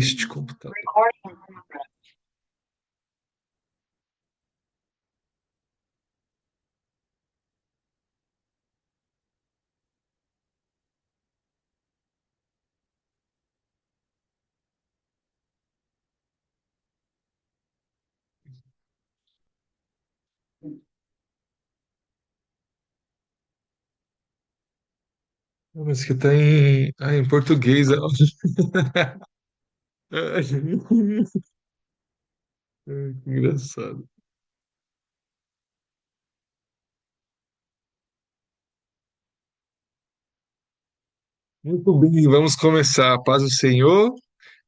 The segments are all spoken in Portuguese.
Este computador. Não, mas que tá em português. Ó. Ai, que engraçado. Muito bem, vamos começar. Paz do Senhor.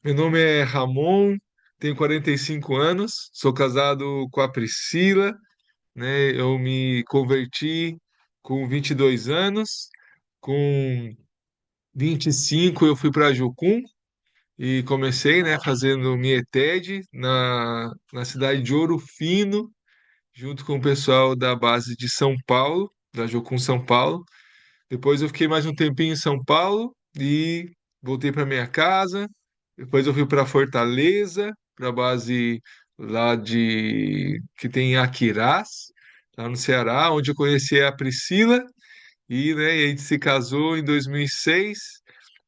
Meu nome é Ramon, tenho 45 anos, sou casado com a Priscila, né? Eu me converti com 22 anos, com 25 eu fui para Jocum e comecei, né, fazendo minha ETED na cidade de Ouro Fino, junto com o pessoal da base de São Paulo, da Jocum São Paulo. Depois eu fiquei mais um tempinho em São Paulo e voltei para minha casa. Depois eu fui para Fortaleza, para a base lá de que tem em Aquirás, lá no Ceará, onde eu conheci a Priscila e, né, e a gente se casou em 2006.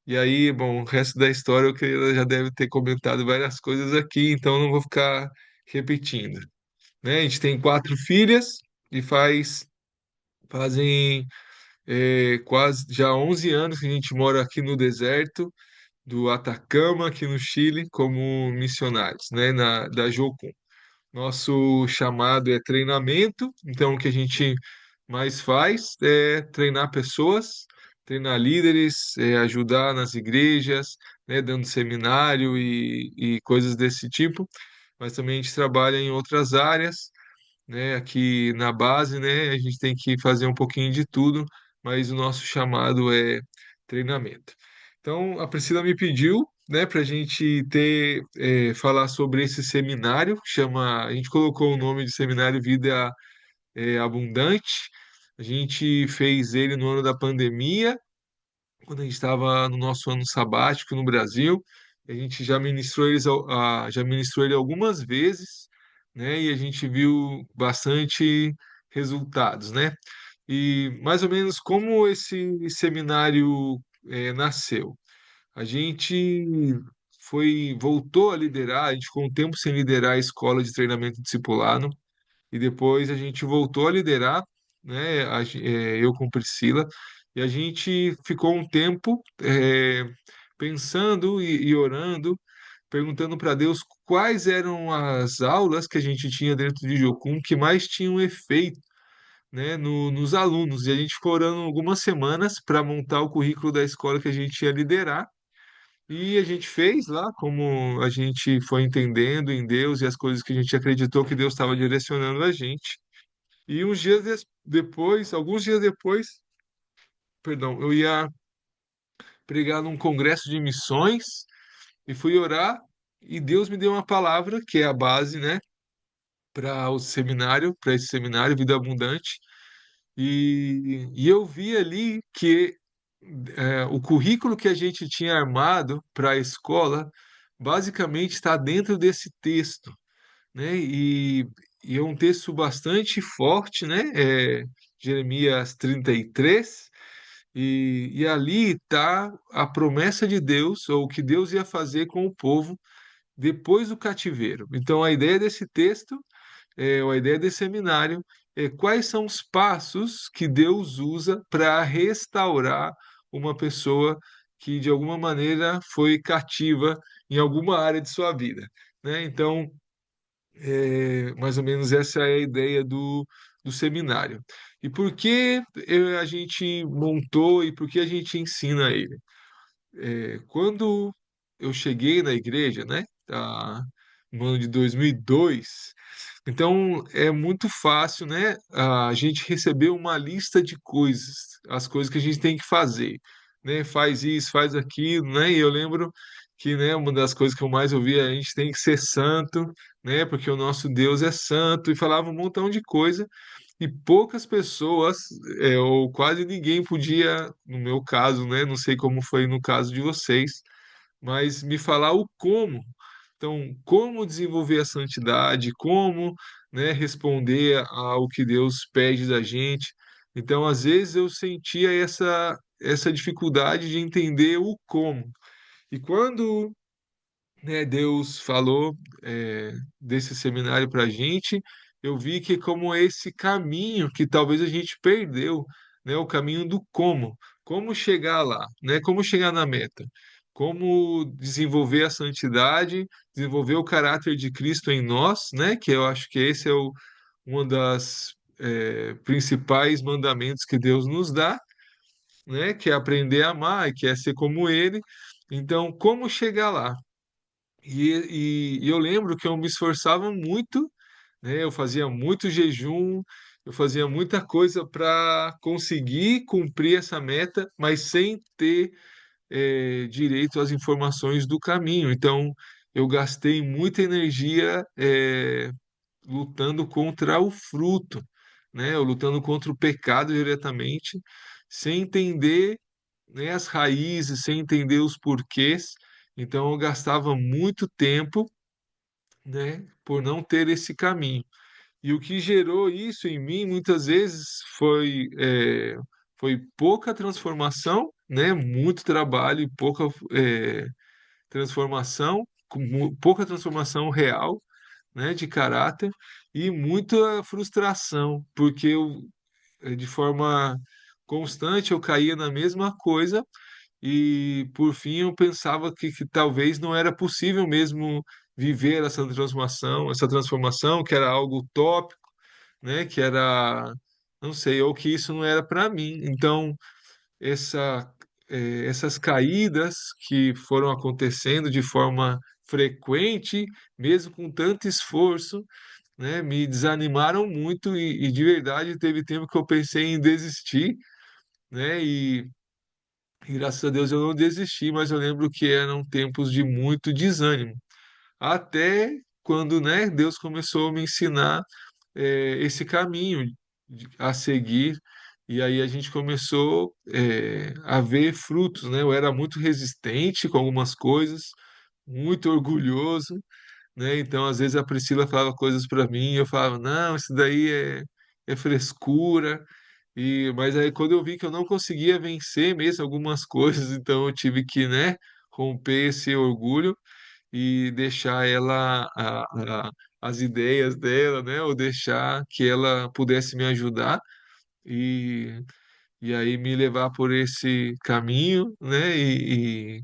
E aí, bom, o resto da história eu que ela já deve ter comentado várias coisas aqui, então não vou ficar repetindo, né? A gente tem quatro filhas e fazem quase já 11 anos que a gente mora aqui no deserto do Atacama, aqui no Chile, como missionários, né, da Jocum. Nosso chamado é treinamento, então o que a gente mais faz é treinar pessoas, treinar líderes, ajudar nas igrejas, né, dando seminário e coisas desse tipo, mas também a gente trabalha em outras áreas, né? Aqui na base, né, a gente tem que fazer um pouquinho de tudo, mas o nosso chamado é treinamento. Então, a Priscila me pediu, né, para a gente falar sobre esse seminário, a gente colocou o nome de Seminário Vida Abundante. A gente fez ele no ano da pandemia, quando a gente estava no nosso ano sabático no Brasil. A gente já ministrou ele algumas vezes, né? E a gente viu bastante resultados, né? E mais ou menos como esse seminário nasceu. A gente voltou a liderar, a gente ficou um tempo sem liderar a escola de treinamento discipulado, e depois a gente voltou a liderar, né, eu com Priscila, e a gente ficou um tempo pensando e orando, perguntando para Deus quais eram as aulas que a gente tinha dentro de Jocum que mais tinham efeito, né, nos alunos. E a gente ficou orando algumas semanas para montar o currículo da escola que a gente ia liderar. E a gente fez lá como a gente foi entendendo em Deus e as coisas que a gente acreditou que Deus estava direcionando a gente. E depois, alguns dias depois, perdão, eu ia pregar num congresso de missões e fui orar e Deus me deu uma palavra que é a base, né, para esse seminário Vida Abundante. E eu vi ali que o currículo que a gente tinha armado para a escola basicamente está dentro desse texto, né? E é um texto bastante forte, né? Jeremias 33, e ali está a promessa de Deus, ou o que Deus ia fazer com o povo depois do cativeiro. Então, a ideia desse texto, ou a ideia desse seminário, é quais são os passos que Deus usa para restaurar uma pessoa que, de alguma maneira, foi cativa em alguma área de sua vida, né? Então, mais ou menos essa é a ideia do seminário. E por que a gente montou e por que a gente ensina ele? Quando eu cheguei na igreja, né, no ano de 2002, então é muito fácil, né, a gente receber uma lista de coisas, as coisas que a gente tem que fazer, né, faz isso, faz aquilo, né, e eu lembro que, né, uma das coisas que eu mais ouvia é a gente tem que ser santo, né, porque o nosso Deus é santo, e falava um montão de coisa, e poucas pessoas, ou quase ninguém podia, no meu caso, né, não sei como foi no caso de vocês, mas me falar o como. Então, como desenvolver a santidade, como, né, responder ao que Deus pede da gente. Então, às vezes eu sentia essa dificuldade de entender o como. E quando, né, Deus falou desse seminário para a gente, eu vi que como esse caminho que talvez a gente perdeu, né, o caminho do como chegar lá, né, como chegar na meta, como desenvolver a santidade, desenvolver o caráter de Cristo em nós, né, que eu acho que esse é uma das principais mandamentos que Deus nos dá, né, que é aprender a amar e que é ser como Ele. Então, como chegar lá? E eu lembro que eu me esforçava muito, né? Eu fazia muito jejum, eu fazia muita coisa para conseguir cumprir essa meta, mas sem ter direito às informações do caminho. Então, eu gastei muita energia lutando contra o fruto, né? Eu lutando contra o pecado diretamente, sem entender, né, as raízes, sem entender os porquês. Então, eu gastava muito tempo, né, por não ter esse caminho. E o que gerou isso em mim muitas vezes foi pouca transformação, né, muito trabalho e pouca transformação, pouca transformação real, né, de caráter e muita frustração, porque de forma constante eu caía na mesma coisa e por fim eu pensava que talvez não era possível mesmo viver essa transformação, que era algo utópico, né? Que era, não sei, ou que isso não era para mim. Então, essa, essas caídas que foram acontecendo de forma frequente, mesmo com tanto esforço, né? Me desanimaram muito e de verdade teve tempo que eu pensei em desistir, né? E graças a Deus eu não desisti, mas eu lembro que eram tempos de muito desânimo. Até quando, né, Deus começou a me ensinar esse caminho a seguir, e aí a gente começou a ver frutos, né? Eu era muito resistente com algumas coisas, muito orgulhoso, né? Então, às vezes a Priscila falava coisas para mim, e eu falava, não, isso daí é frescura. Mas aí quando eu vi que eu não conseguia vencer mesmo algumas coisas, então eu tive que, né, romper esse orgulho e deixar as ideias dela, né, ou deixar que ela pudesse me ajudar e, e aí me levar por esse caminho, né, e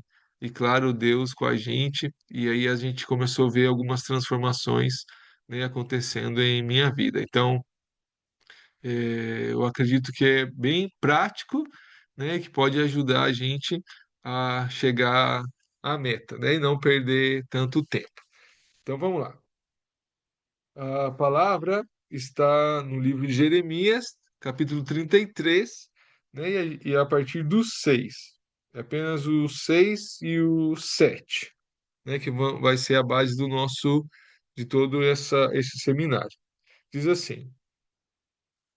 claro, Deus com a gente, e aí a gente começou a ver algumas transformações, né, acontecendo em minha vida. Então, eu acredito que é bem prático, né, que pode ajudar a gente a chegar à meta, né, e não perder tanto tempo. Então vamos lá. A palavra está no livro de Jeremias, capítulo 33, né, e a partir do 6. É apenas o 6 e o 7, né, que vai ser a base do de todo esse seminário. Diz assim: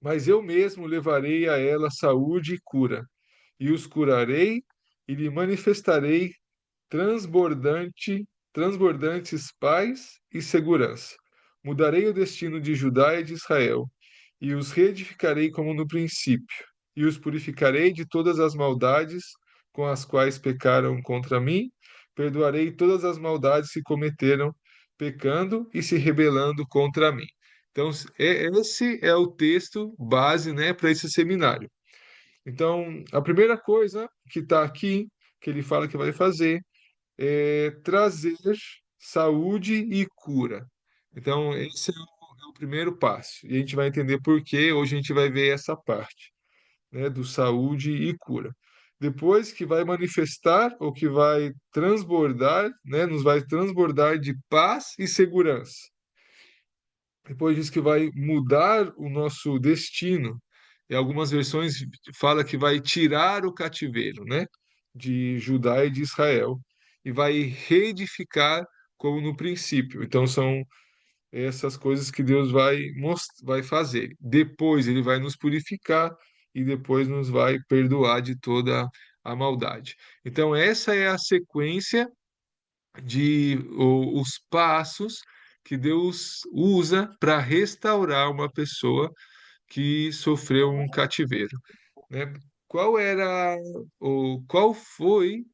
Mas eu mesmo levarei a ela saúde e cura, e os curarei e lhe manifestarei transbordantes paz e segurança. Mudarei o destino de Judá e de Israel, e os reedificarei como no princípio, e os purificarei de todas as maldades com as quais pecaram contra mim, perdoarei todas as maldades que cometeram, pecando e se rebelando contra mim. Então, esse é o texto base, né, para esse seminário. Então, a primeira coisa que está aqui, que ele fala que vai fazer, trazer saúde e cura. Então, esse é o primeiro passo. E a gente vai entender por que hoje a gente vai ver essa parte, né, do saúde e cura. Depois que vai manifestar ou que vai transbordar, né, nos vai transbordar de paz e segurança. Depois diz que vai mudar o nosso destino. Em algumas versões fala que vai tirar o cativeiro, né, de Judá e de Israel e vai reedificar como no princípio. Então são essas coisas que Deus vai fazer. Depois ele vai nos purificar e depois nos vai perdoar de toda a maldade. Então essa é a sequência, os passos que Deus usa para restaurar uma pessoa que sofreu um cativeiro, né? Qual foi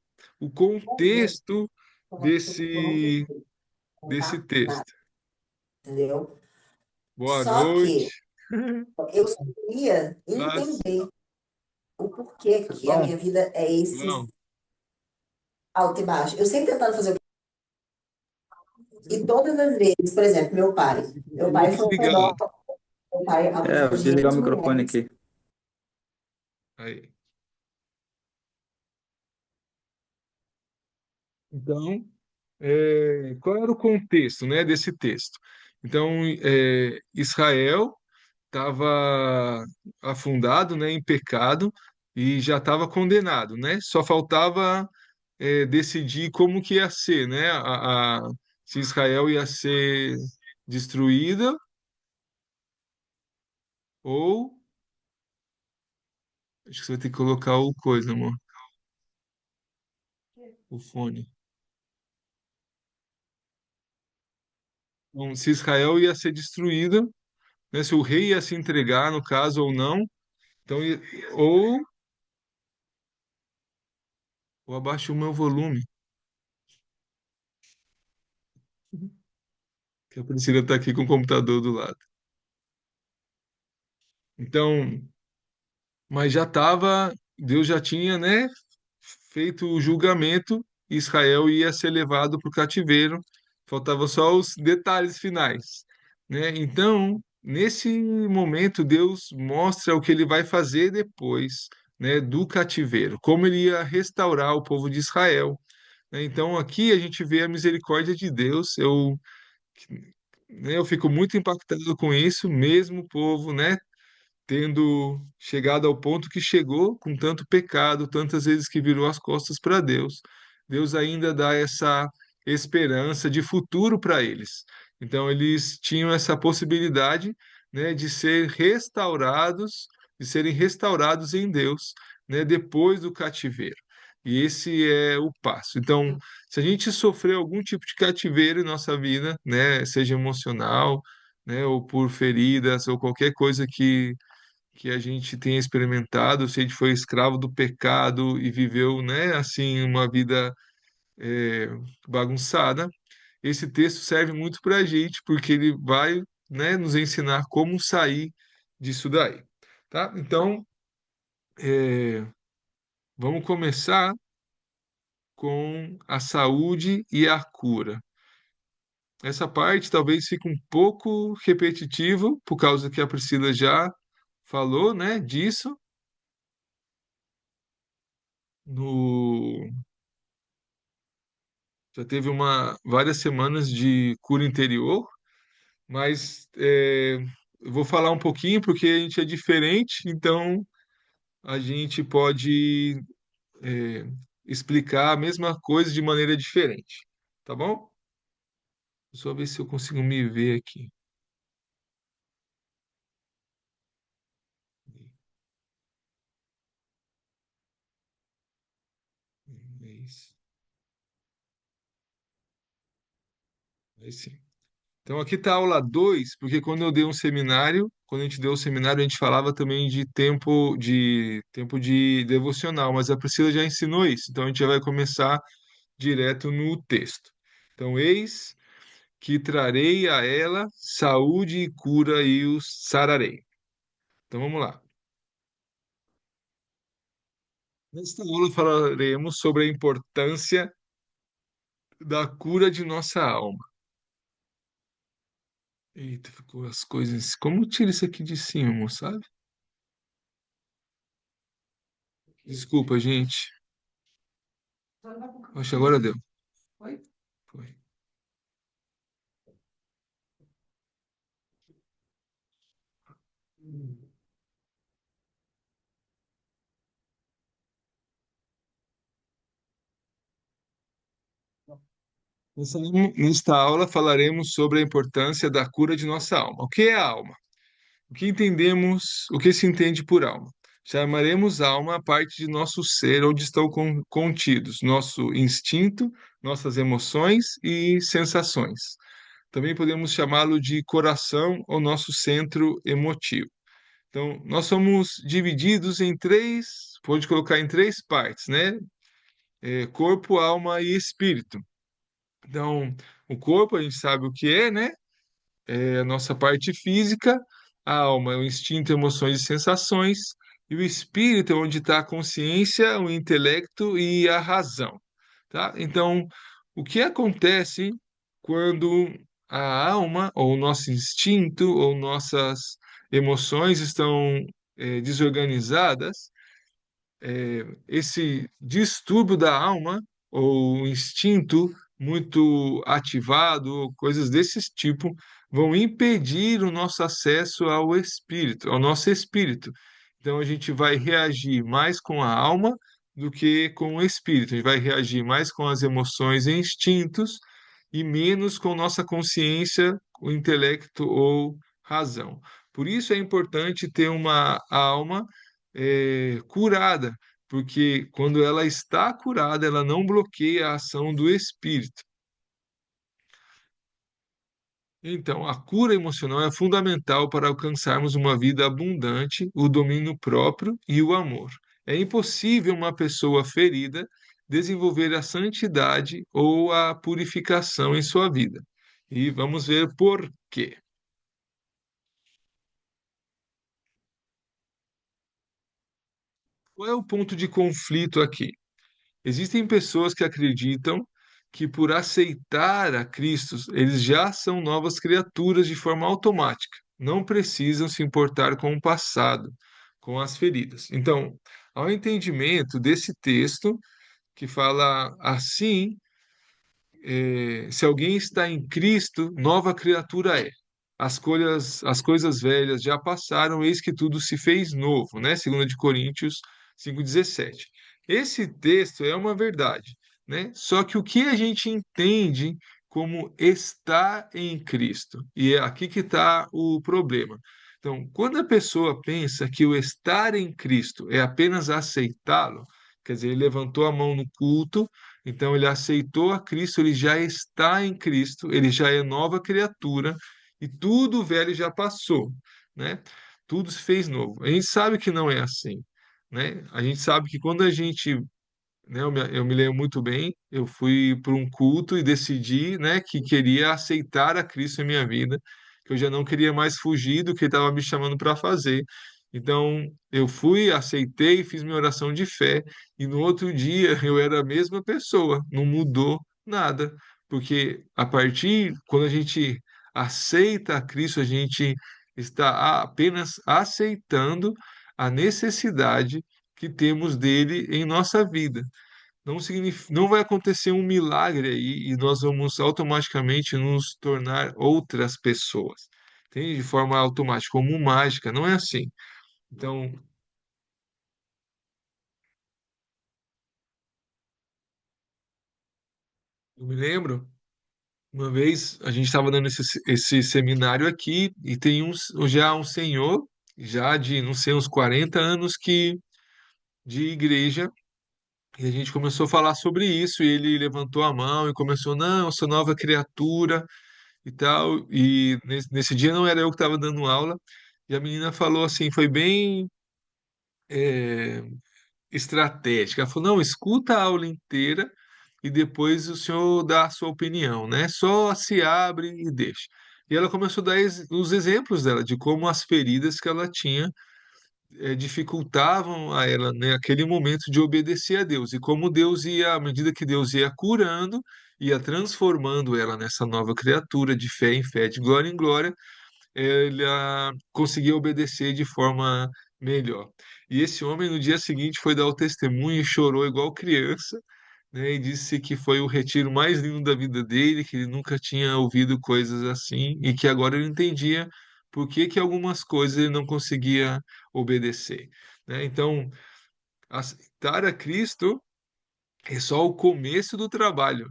o contexto desse desse texto? Entendeu? Boa Só que noite. eu queria Paz. entender o porquê Tá que a bom? minha vida é esse Bom, alto e baixo. Eu sempre tentando fazer. E todas as vezes, por exemplo, meu pai. ficou Meu meio pai foi desligado. pedófilo, meu pai É, abusa vou de desligar o muitas microfone mulheres. aqui. Aí. Então, qual era o contexto, né, desse texto? Então, Israel estava afundado, né, em pecado e já estava condenado, né? Só faltava decidir como que ia ser, né? Se Israel ia ser destruída ou acho que você vai ter que colocar o coisa, amor, o fone. Então, se Israel ia ser destruída, né? Se o rei ia se entregar, no caso, ou não. Então, ou, ou abaixe o meu volume, que a Priscila está aqui com o computador do lado. Então, mas já estava, Deus já tinha, né, feito o julgamento, Israel ia ser levado para o cativeiro, faltava só os detalhes finais, né? Então, nesse momento, Deus mostra o que ele vai fazer depois, né, do cativeiro, como ele ia restaurar o povo de Israel, né? Então, aqui a gente vê a misericórdia de Deus. Eu fico muito impactado com isso, mesmo o povo, né, tendo chegado ao ponto que chegou com tanto pecado, tantas vezes que virou as costas para Deus, Deus ainda dá essa esperança de futuro para eles. Então, eles tinham essa possibilidade, né, de ser restaurados, de serem restaurados em Deus, né, depois do cativeiro. E esse é o passo. Então, se a gente sofreu algum tipo de cativeiro em nossa vida, né, seja emocional, né, ou por feridas, ou qualquer coisa que a gente tenha experimentado, se a gente foi escravo do pecado e viveu, né, assim, uma vida é, bagunçada, esse texto serve muito para a gente, porque ele vai, né, nos ensinar como sair disso daí, tá? Então, é, vamos começar com a saúde e a cura. Essa parte talvez fique um pouco repetitivo, por causa que a Priscila já falou, né, disso no já teve várias semanas de cura interior, mas eu vou falar um pouquinho porque a gente é diferente, então a gente pode é, explicar a mesma coisa de maneira diferente, tá bom? Só ver se eu consigo me ver aqui. É isso. Aí sim. Então aqui está a aula 2 porque quando eu dei um seminário, quando a gente deu o seminário, a gente falava também de tempo de devocional, mas a Priscila já ensinou isso, então a gente já vai começar direto no texto. Então, eis que trarei a ela saúde e cura e os sararei. Então vamos lá. Nesta aula falaremos sobre a importância da cura de nossa alma. Eita, ficou as coisas. Como tira isso aqui de cima, moço, sabe? Desculpa, gente. Acho que agora deu. Foi. Nesta aula falaremos sobre a importância da cura de nossa alma. O que é a alma? O que entendemos, o que se entende por alma? Chamaremos alma a parte de nosso ser onde estão contidos nosso instinto, nossas emoções e sensações. Também podemos chamá-lo de coração ou nosso centro emotivo. Então, nós somos divididos em três, pode colocar em três partes, né? Corpo, alma e espírito. Então, o corpo a gente sabe o que é, né? É a nossa parte física, a alma é o instinto, emoções e sensações, e o espírito é onde está a consciência, o intelecto e a razão, tá? Então, o que acontece quando a alma, ou o nosso instinto, ou nossas emoções estão desorganizadas? Esse distúrbio da alma ou instinto muito ativado, coisas desse tipo, vão impedir o nosso acesso ao espírito, ao nosso espírito. Então a gente vai reagir mais com a alma do que com o espírito. A gente vai reagir mais com as emoções e instintos e menos com nossa consciência, o intelecto ou razão. Por isso é importante ter uma alma curada, porque quando ela está curada, ela não bloqueia a ação do espírito. Então, a cura emocional é fundamental para alcançarmos uma vida abundante, o domínio próprio e o amor. É impossível uma pessoa ferida desenvolver a santidade ou a purificação em sua vida. E vamos ver por quê. Qual é o ponto de conflito aqui? Existem pessoas que acreditam que por aceitar a Cristo, eles já são novas criaturas de forma automática. Não precisam se importar com o passado, com as feridas. Então, ao entendimento desse texto, que fala assim, se alguém está em Cristo, nova criatura é. As coisas velhas já passaram, eis que tudo se fez novo, né? 2 de Coríntios 5,17. Esse texto é uma verdade, né? Só que o que a gente entende como estar em Cristo? E é aqui que está o problema. Então, quando a pessoa pensa que o estar em Cristo é apenas aceitá-lo, quer dizer, ele levantou a mão no culto, então ele aceitou a Cristo, ele já está em Cristo, ele já é nova criatura e tudo velho já passou, né? Tudo se fez novo. A gente sabe que não é assim, né? A gente sabe que quando a gente, né, eu me lembro muito bem, eu fui para um culto e decidi, né, que queria aceitar a Cristo em minha vida, que eu já não queria mais fugir do que ele estava me chamando para fazer. Então, eu fui, aceitei, fiz minha oração de fé, e no outro dia eu era a mesma pessoa, não mudou nada, porque a partir, quando a gente aceita a Cristo, a gente está apenas aceitando a necessidade que temos dele em nossa vida. Não vai acontecer um milagre aí e nós vamos automaticamente nos tornar outras pessoas. Entende? De forma automática, como mágica, não é assim. Então, eu me lembro, uma vez a gente estava dando esse seminário aqui e tem já um senhor, já de, não sei, uns 40 anos de igreja. E a gente começou a falar sobre isso, e ele levantou a mão e começou, não, eu sou nova criatura e tal. E nesse dia não era eu que estava dando aula, e a menina falou assim, foi bem é, estratégica. Ela falou, não, escuta a aula inteira e depois o senhor dá a sua opinião, né? Só se abre e deixa. E ela começou a dar os exemplos dela, de como as feridas que ela tinha dificultavam a ela naquele momento de obedecer a Deus. E como Deus ia, à medida que Deus ia curando, ia transformando ela nessa nova criatura, de fé em fé, de glória em glória, ela conseguia obedecer de forma melhor. E esse homem, no dia seguinte, foi dar o testemunho e chorou igual criança, né, e disse que foi o retiro mais lindo da vida dele, que ele nunca tinha ouvido coisas assim, e que agora ele entendia por que que algumas coisas ele não conseguia obedecer, né? Então, aceitar a Cristo é só o começo do trabalho,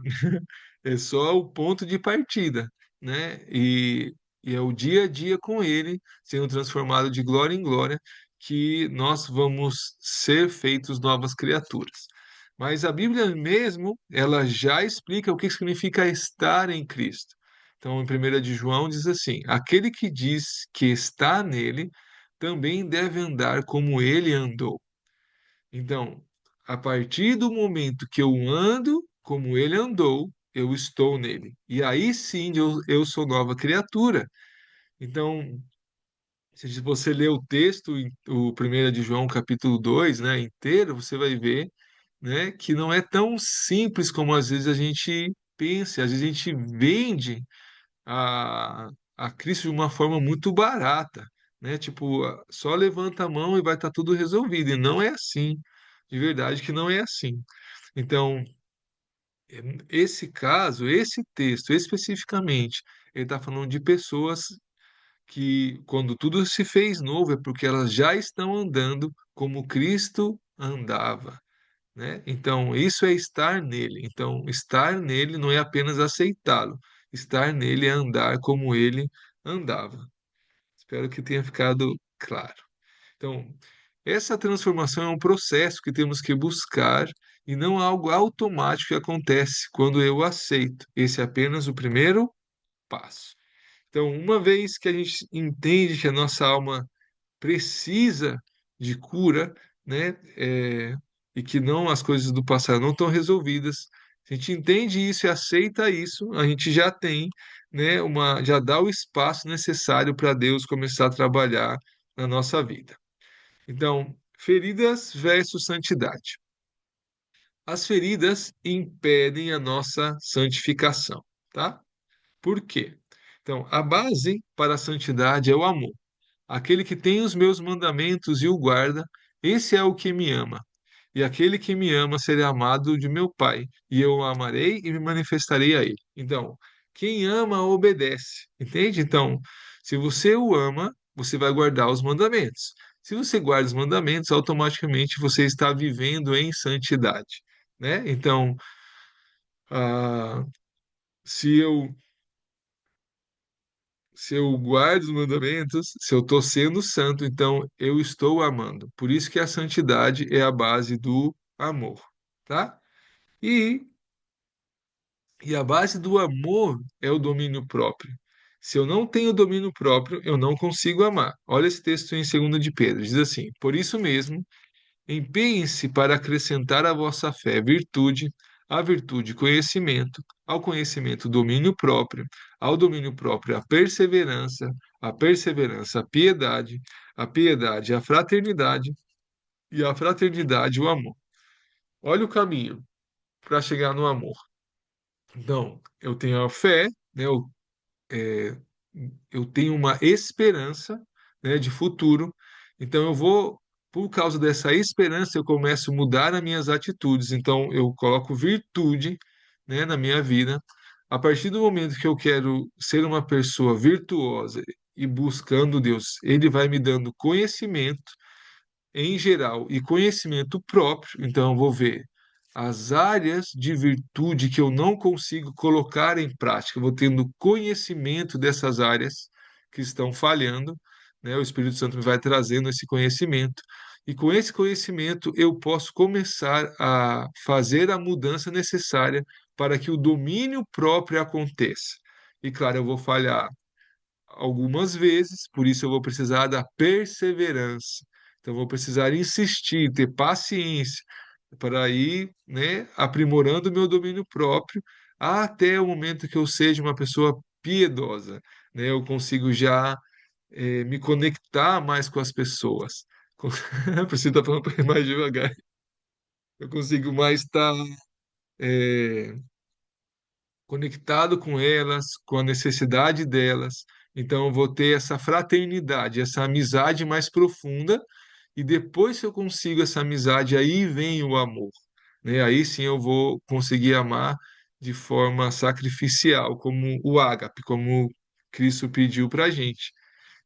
é só o ponto de partida, né? E é o dia a dia com Ele, sendo transformado de glória em glória, que nós vamos ser feitos novas criaturas. Mas a Bíblia mesmo, ela já explica o que significa estar em Cristo. Então, em 1 de João diz assim: aquele que diz que está nele, também deve andar como ele andou. Então, a partir do momento que eu ando como ele andou, eu estou nele. E aí sim eu sou nova criatura. Então, se você ler o texto, o 1 de João, capítulo 2, né, inteiro, você vai ver, né, que não é tão simples como às vezes a gente pensa. Às vezes a gente vende a, a Cristo de uma forma muito barata, né? Tipo, só levanta a mão e vai estar tudo resolvido. E não é assim. De verdade que não é assim. Então, esse caso, esse texto especificamente, ele está falando de pessoas que, quando tudo se fez novo, é porque elas já estão andando como Cristo andava, né? Então, isso é estar nele. Então, estar nele não é apenas aceitá-lo. Estar nele é andar como ele andava. Espero que tenha ficado claro. Então, essa transformação é um processo que temos que buscar e não algo automático que acontece quando eu aceito. Esse é apenas o primeiro passo. Então, uma vez que a gente entende que a nossa alma precisa de cura, né? E que não as coisas do passado não estão resolvidas. Se a gente entende isso e aceita isso, a gente já tem, né, já dá o espaço necessário para Deus começar a trabalhar na nossa vida. Então, feridas versus santidade. As feridas impedem a nossa santificação, tá? Por quê? Então, a base para a santidade é o amor. Aquele que tem os meus mandamentos e o guarda, esse é o que me ama. E aquele que me ama será amado de meu Pai, e eu o amarei e me manifestarei a ele. Então, quem ama, obedece. Entende? Então, se você o ama, você vai guardar os mandamentos. Se você guarda os mandamentos, automaticamente você está vivendo em santidade, né? Então, ah, se eu se eu guardo os mandamentos, se eu estou sendo santo, então eu estou amando. Por isso que a santidade é a base do amor, tá? E, e a base do amor é o domínio próprio. Se eu não tenho domínio próprio, eu não consigo amar. Olha esse texto em 2 de Pedro, diz assim: por isso mesmo, empenhem-se para acrescentar à vossa fé virtude, à virtude conhecimento, ao conhecimento domínio próprio, ao domínio próprio a perseverança, à perseverança a piedade, a piedade a fraternidade e a fraternidade o amor. Olha o caminho para chegar no amor. Então, eu tenho a fé, né, é, eu tenho uma esperança, né, de futuro. Então eu vou, por causa dessa esperança, eu começo a mudar as minhas atitudes. Então eu coloco virtude, né, na minha vida. A partir do momento que eu quero ser uma pessoa virtuosa e buscando Deus, Ele vai me dando conhecimento em geral e conhecimento próprio. Então, eu vou ver as áreas de virtude que eu não consigo colocar em prática, eu vou tendo conhecimento dessas áreas que estão falhando, né? O Espírito Santo me vai trazendo esse conhecimento. E com esse conhecimento eu posso começar a fazer a mudança necessária para que o domínio próprio aconteça. E claro, eu vou falhar algumas vezes, por isso eu vou precisar da perseverança. Então, eu vou precisar insistir, ter paciência para ir, né, aprimorando o meu domínio próprio até o momento que eu seja uma pessoa piedosa, né? Eu consigo já me conectar mais com as pessoas. Preciso estar falando mais devagar. Eu consigo mais estar eh, conectado com elas, com a necessidade delas. Então, eu vou ter essa fraternidade, essa amizade mais profunda, e depois que eu consigo essa amizade, aí vem o amor, né? Aí sim eu vou conseguir amar de forma sacrificial, como o ágape, como Cristo pediu para a gente.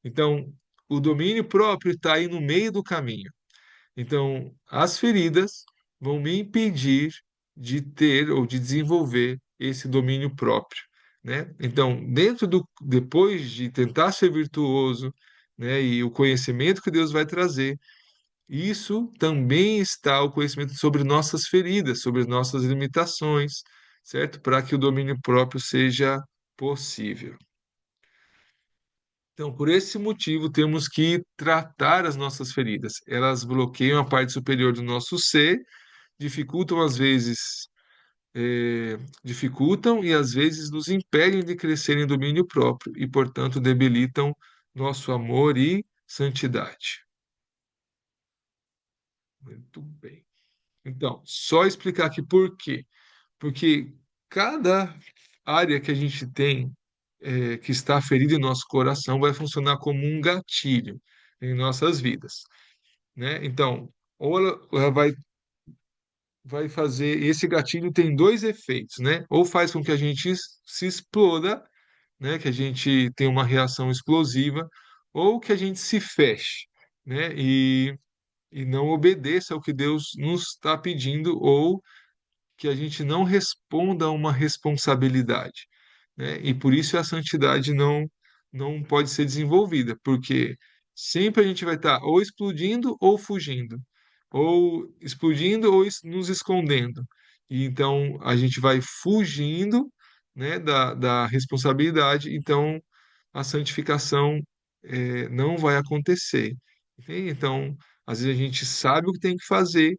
Então, o domínio próprio está aí no meio do caminho. Então, as feridas vão me impedir de ter ou de desenvolver esse domínio próprio, né? Então, depois de tentar ser virtuoso, né? E o conhecimento que Deus vai trazer. Isso também está o conhecimento sobre nossas feridas, sobre nossas limitações, certo? Para que o domínio próprio seja possível. Então, por esse motivo, temos que tratar as nossas feridas. Elas bloqueiam a parte superior do nosso ser, dificultam às vezes, dificultam e às vezes nos impedem de crescer em domínio próprio e, portanto, debilitam nosso amor e santidade. Muito bem. Então, só explicar aqui por quê. Porque cada área que a gente tem que está ferida em nosso coração vai funcionar como um gatilho em nossas vidas, né? Então, ou ela vai fazer. Esse gatilho tem dois efeitos, né? Ou faz com que a gente se exploda, né? Que a gente tenha uma reação explosiva, ou que a gente se feche, né? E não obedeça ao que Deus nos está pedindo, ou que a gente não responda a uma responsabilidade, né? E por isso a santidade não pode ser desenvolvida, porque sempre a gente vai estar ou explodindo ou fugindo, ou explodindo ou nos escondendo. E então a gente vai fugindo, né, da responsabilidade, então a santificação não vai acontecer. Entende? Então, às vezes a gente sabe o que tem que fazer,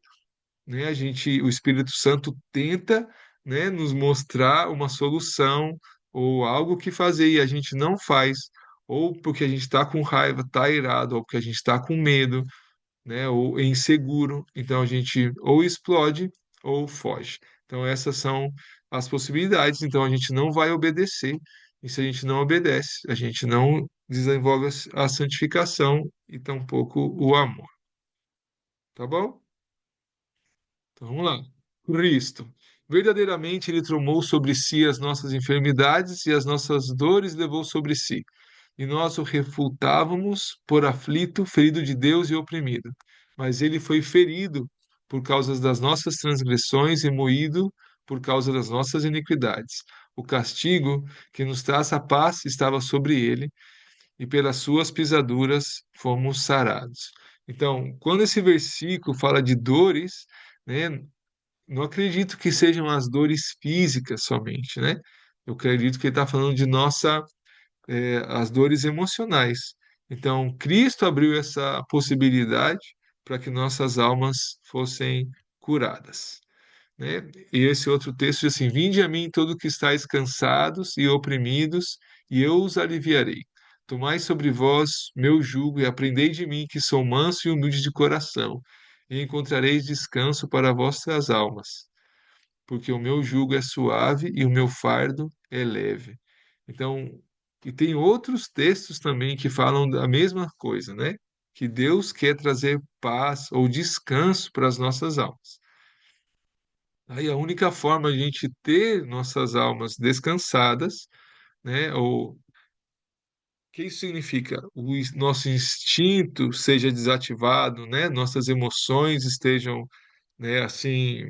né? O Espírito Santo tenta, né, nos mostrar uma solução ou algo que fazer e a gente não faz, ou porque a gente está com raiva, está irado, ou porque a gente está com medo, né, ou é inseguro. Então a gente ou explode ou foge. Então essas são as possibilidades. Então a gente não vai obedecer. E se a gente não obedece, a gente não desenvolve a santificação e tampouco o amor. Tá bom? Então, vamos lá. Cristo. Verdadeiramente, ele tomou sobre si as nossas enfermidades e as nossas dores levou sobre si. E nós o refutávamos por aflito, ferido de Deus e oprimido. Mas ele foi ferido por causa das nossas transgressões e moído por causa das nossas iniquidades. O castigo que nos traz a paz estava sobre ele, e pelas suas pisaduras fomos sarados. Então, quando esse versículo fala de dores, né, não acredito que sejam as dores físicas somente, né? Eu acredito que ele está falando de as dores emocionais. Então, Cristo abriu essa possibilidade para que nossas almas fossem curadas, né? E esse outro texto diz assim: Vinde a mim todo que estáis cansados e oprimidos, e eu os aliviarei. Tomai sobre vós meu jugo e aprendei de mim, que sou manso e humilde de coração, e encontrareis descanso para vossas almas, porque o meu jugo é suave e o meu fardo é leve. Então, e tem outros textos também que falam da mesma coisa, né? Que Deus quer trazer paz ou descanso para as nossas almas. Aí a única forma de a gente ter nossas almas descansadas, né? Ou que isso significa? Nosso instinto seja desativado, né? Nossas emoções estejam, né, assim,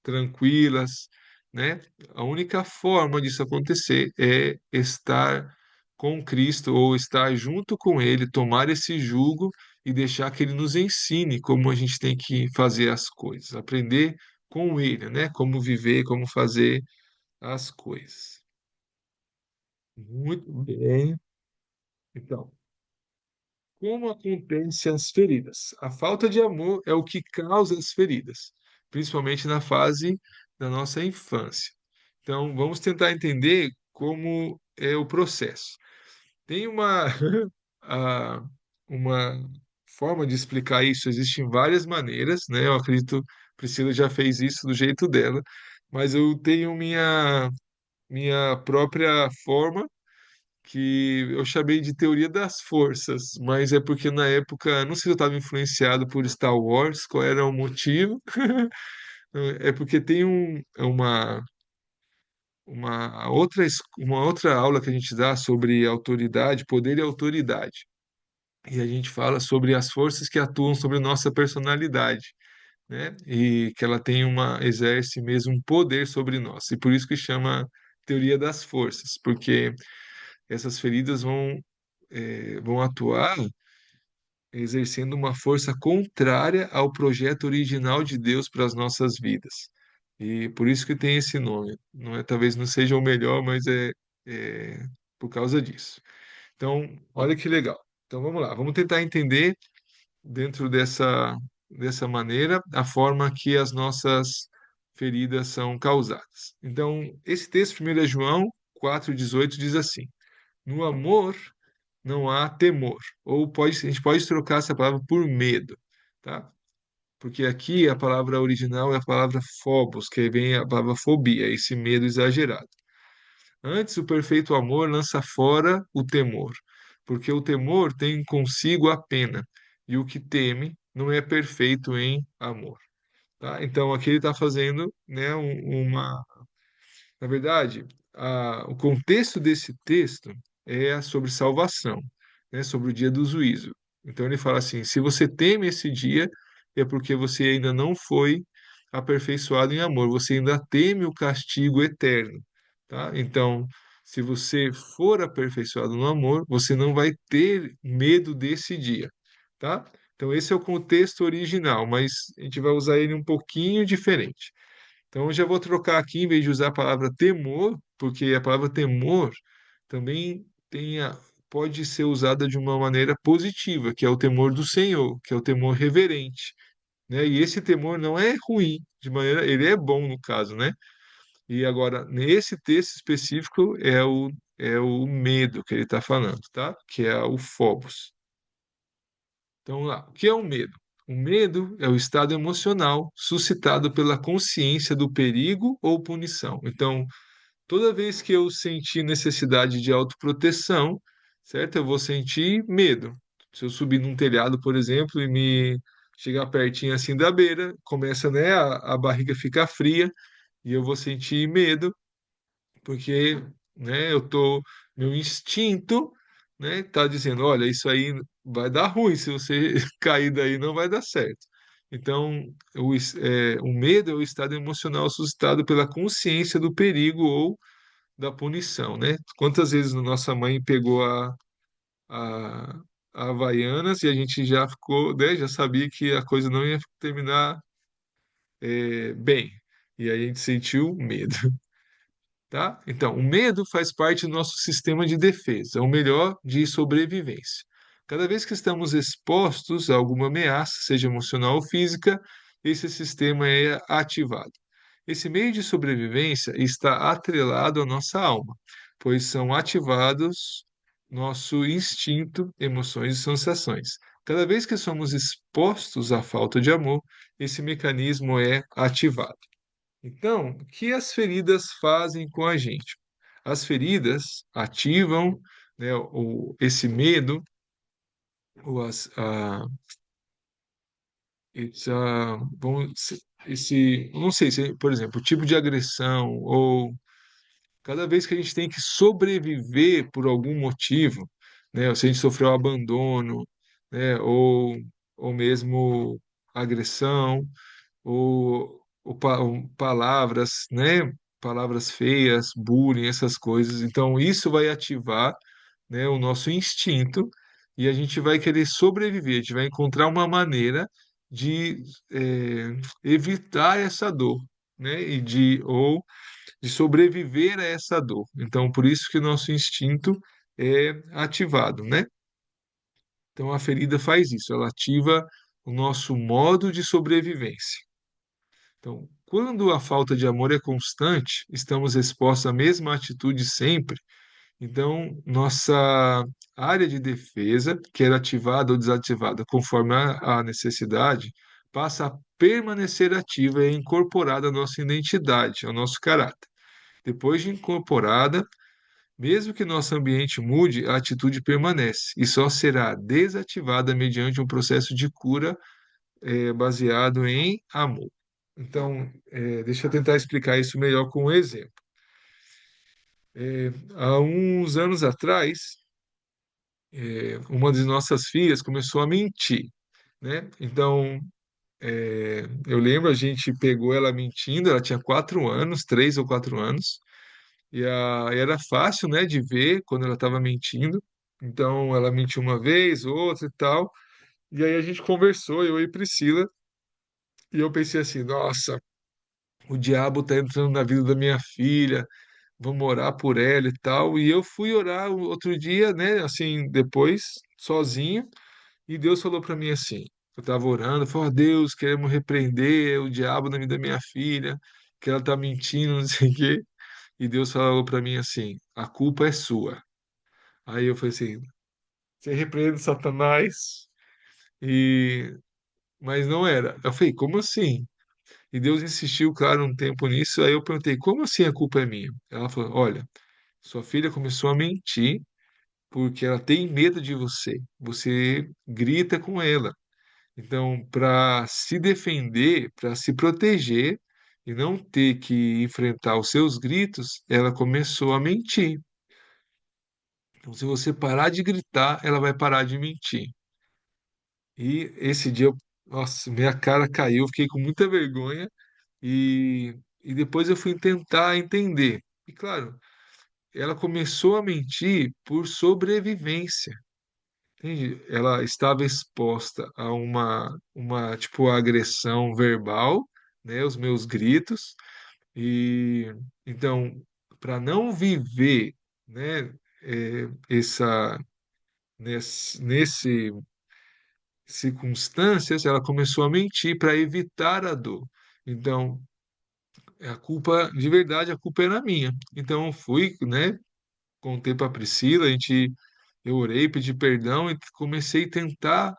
tranquilas, né? A única forma disso acontecer é estar com Cristo ou estar junto com Ele, tomar esse jugo e deixar que Ele nos ensine como a gente tem que fazer as coisas, aprender com Ele, né? Como viver, como fazer as coisas. Muito bem. Então, como acontecem as feridas? A falta de amor é o que causa as feridas, principalmente na fase da nossa infância. Então, vamos tentar entender como é o processo. Tem ah, uma forma de explicar isso, existem várias maneiras, né? Eu acredito que Priscila já fez isso do jeito dela, mas eu tenho minha própria forma que eu chamei de teoria das forças, mas é porque na época, não sei se eu estava influenciado por Star Wars, qual era o motivo. É porque tem uma outra aula que a gente dá sobre autoridade, poder e autoridade. E a gente fala sobre as forças que atuam sobre nossa personalidade, né? E que ela exerce mesmo um poder sobre nós. E por isso que chama teoria das forças, porque essas feridas vão atuar exercendo uma força contrária ao projeto original de Deus para as nossas vidas. E por isso que tem esse nome. Não é, talvez não seja o melhor, mas é por causa disso. Então, olha que legal. Então vamos lá, vamos tentar entender dentro dessa maneira a forma que as nossas feridas são causadas. Então, esse texto, 1 João 4,18, diz assim: No amor não há temor. Ou pode, a gente pode trocar essa palavra por medo, tá? Porque aqui a palavra original é a palavra phobos, que vem a palavra fobia, esse medo exagerado. Antes, o perfeito amor lança fora o temor, porque o temor tem consigo a pena, e o que teme não é perfeito em amor. Tá? Então, aqui ele está fazendo, né, uma. Na verdade, o contexto desse texto é sobre salvação, né, sobre o dia do juízo. Então, ele fala assim: se você teme esse dia, é porque você ainda não foi aperfeiçoado em amor, você ainda teme o castigo eterno. Tá? Então, se você for aperfeiçoado no amor, você não vai ter medo desse dia. Tá? Então, esse é o contexto original, mas a gente vai usar ele um pouquinho diferente. Então, eu já vou trocar aqui, em vez de usar a palavra temor, porque a palavra temor também pode ser usada de uma maneira positiva, que é o temor do Senhor, que é o temor reverente, né? E esse temor não é ruim, de maneira, ele é bom no caso, né? E agora, nesse texto específico, é o medo que ele está falando, tá? Que é o phobos. Então, lá, o que é o medo? O medo é o estado emocional suscitado pela consciência do perigo ou punição. Então, toda vez que eu sentir necessidade de autoproteção, certo? Eu vou sentir medo. Se eu subir num telhado, por exemplo, e me chegar pertinho assim da beira, começa, né, a barriga ficar fria e eu vou sentir medo porque, né, meu instinto, né, tá dizendo, olha, isso aí vai dar ruim, se você cair daí não vai dar certo. Então, o medo é o estado emocional suscitado pela consciência do perigo ou da punição, né? Quantas vezes a nossa mãe pegou a, a Havaianas e a gente já ficou, né, já sabia que a coisa não ia terminar, bem, e aí a gente sentiu medo. Tá? Então, o medo faz parte do nosso sistema de defesa, ou melhor, de sobrevivência. Cada vez que estamos expostos a alguma ameaça, seja emocional ou física, esse sistema é ativado. Esse meio de sobrevivência está atrelado à nossa alma, pois são ativados nosso instinto, emoções e sensações. Cada vez que somos expostos à falta de amor, esse mecanismo é ativado. Então, o que as feridas fazem com a gente? As feridas ativam, né, esse medo, ou não sei se, por exemplo, o tipo de agressão, ou cada vez que a gente tem que sobreviver por algum motivo, né, ou se a gente sofreu abandono, né, ou mesmo agressão, palavras, né? Palavras feias, bullying, essas coisas. Então, isso vai ativar, né, o nosso instinto e a gente vai querer sobreviver, a gente vai encontrar uma maneira de evitar essa dor, né? Ou de sobreviver a essa dor. Então, por isso que o nosso instinto é ativado, né? Então, a ferida faz isso, ela ativa o nosso modo de sobrevivência. Então, quando a falta de amor é constante, estamos expostos à mesma atitude sempre. Então, nossa área de defesa, que era ativada ou desativada conforme a necessidade, passa a permanecer ativa e é incorporada à nossa identidade, ao nosso caráter. Depois de incorporada, mesmo que nosso ambiente mude, a atitude permanece e só será desativada mediante um processo de cura baseado em amor. Então, deixa eu tentar explicar isso melhor com um exemplo. Há uns anos atrás, uma de nossas filhas começou a mentir, né? Então, eu lembro, a gente pegou ela mentindo, ela tinha 4 anos, 3 ou 4 anos, e era fácil, né, de ver quando ela estava mentindo. Então, ela mentiu uma vez, outra e tal. E aí a gente conversou, eu e Priscila, e eu pensei assim, nossa, o diabo tá entrando na vida da minha filha, vamos orar por ela e tal. E eu fui orar o outro dia, né, assim, depois, sozinho, e Deus falou para mim assim, eu tava orando, falou, ó Deus, queremos repreender o diabo na vida da minha filha, que ela tá mentindo, não sei o quê. E Deus falou para mim assim, a culpa é sua. Aí eu falei assim, você repreende Satanás, e mas não era. Eu falei, como assim? E Deus insistiu, claro, um tempo nisso. Aí eu perguntei, como assim a culpa é minha? Ela falou, olha, sua filha começou a mentir porque ela tem medo de você. Você grita com ela. Então, para se defender, para se proteger e não ter que enfrentar os seus gritos, ela começou a mentir. Então, se você parar de gritar, ela vai parar de mentir. E esse dia, nossa, minha cara caiu, fiquei com muita vergonha e depois eu fui tentar entender. E claro, ela começou a mentir por sobrevivência. Entende? Ela estava exposta a uma tipo agressão verbal, né, os meus gritos e então para não viver, né, essa nesse circunstâncias, ela começou a mentir para evitar a dor. Então, a culpa, de verdade, a culpa era minha. Então, eu fui, né, contei para Priscila, eu orei, pedi perdão e comecei a tentar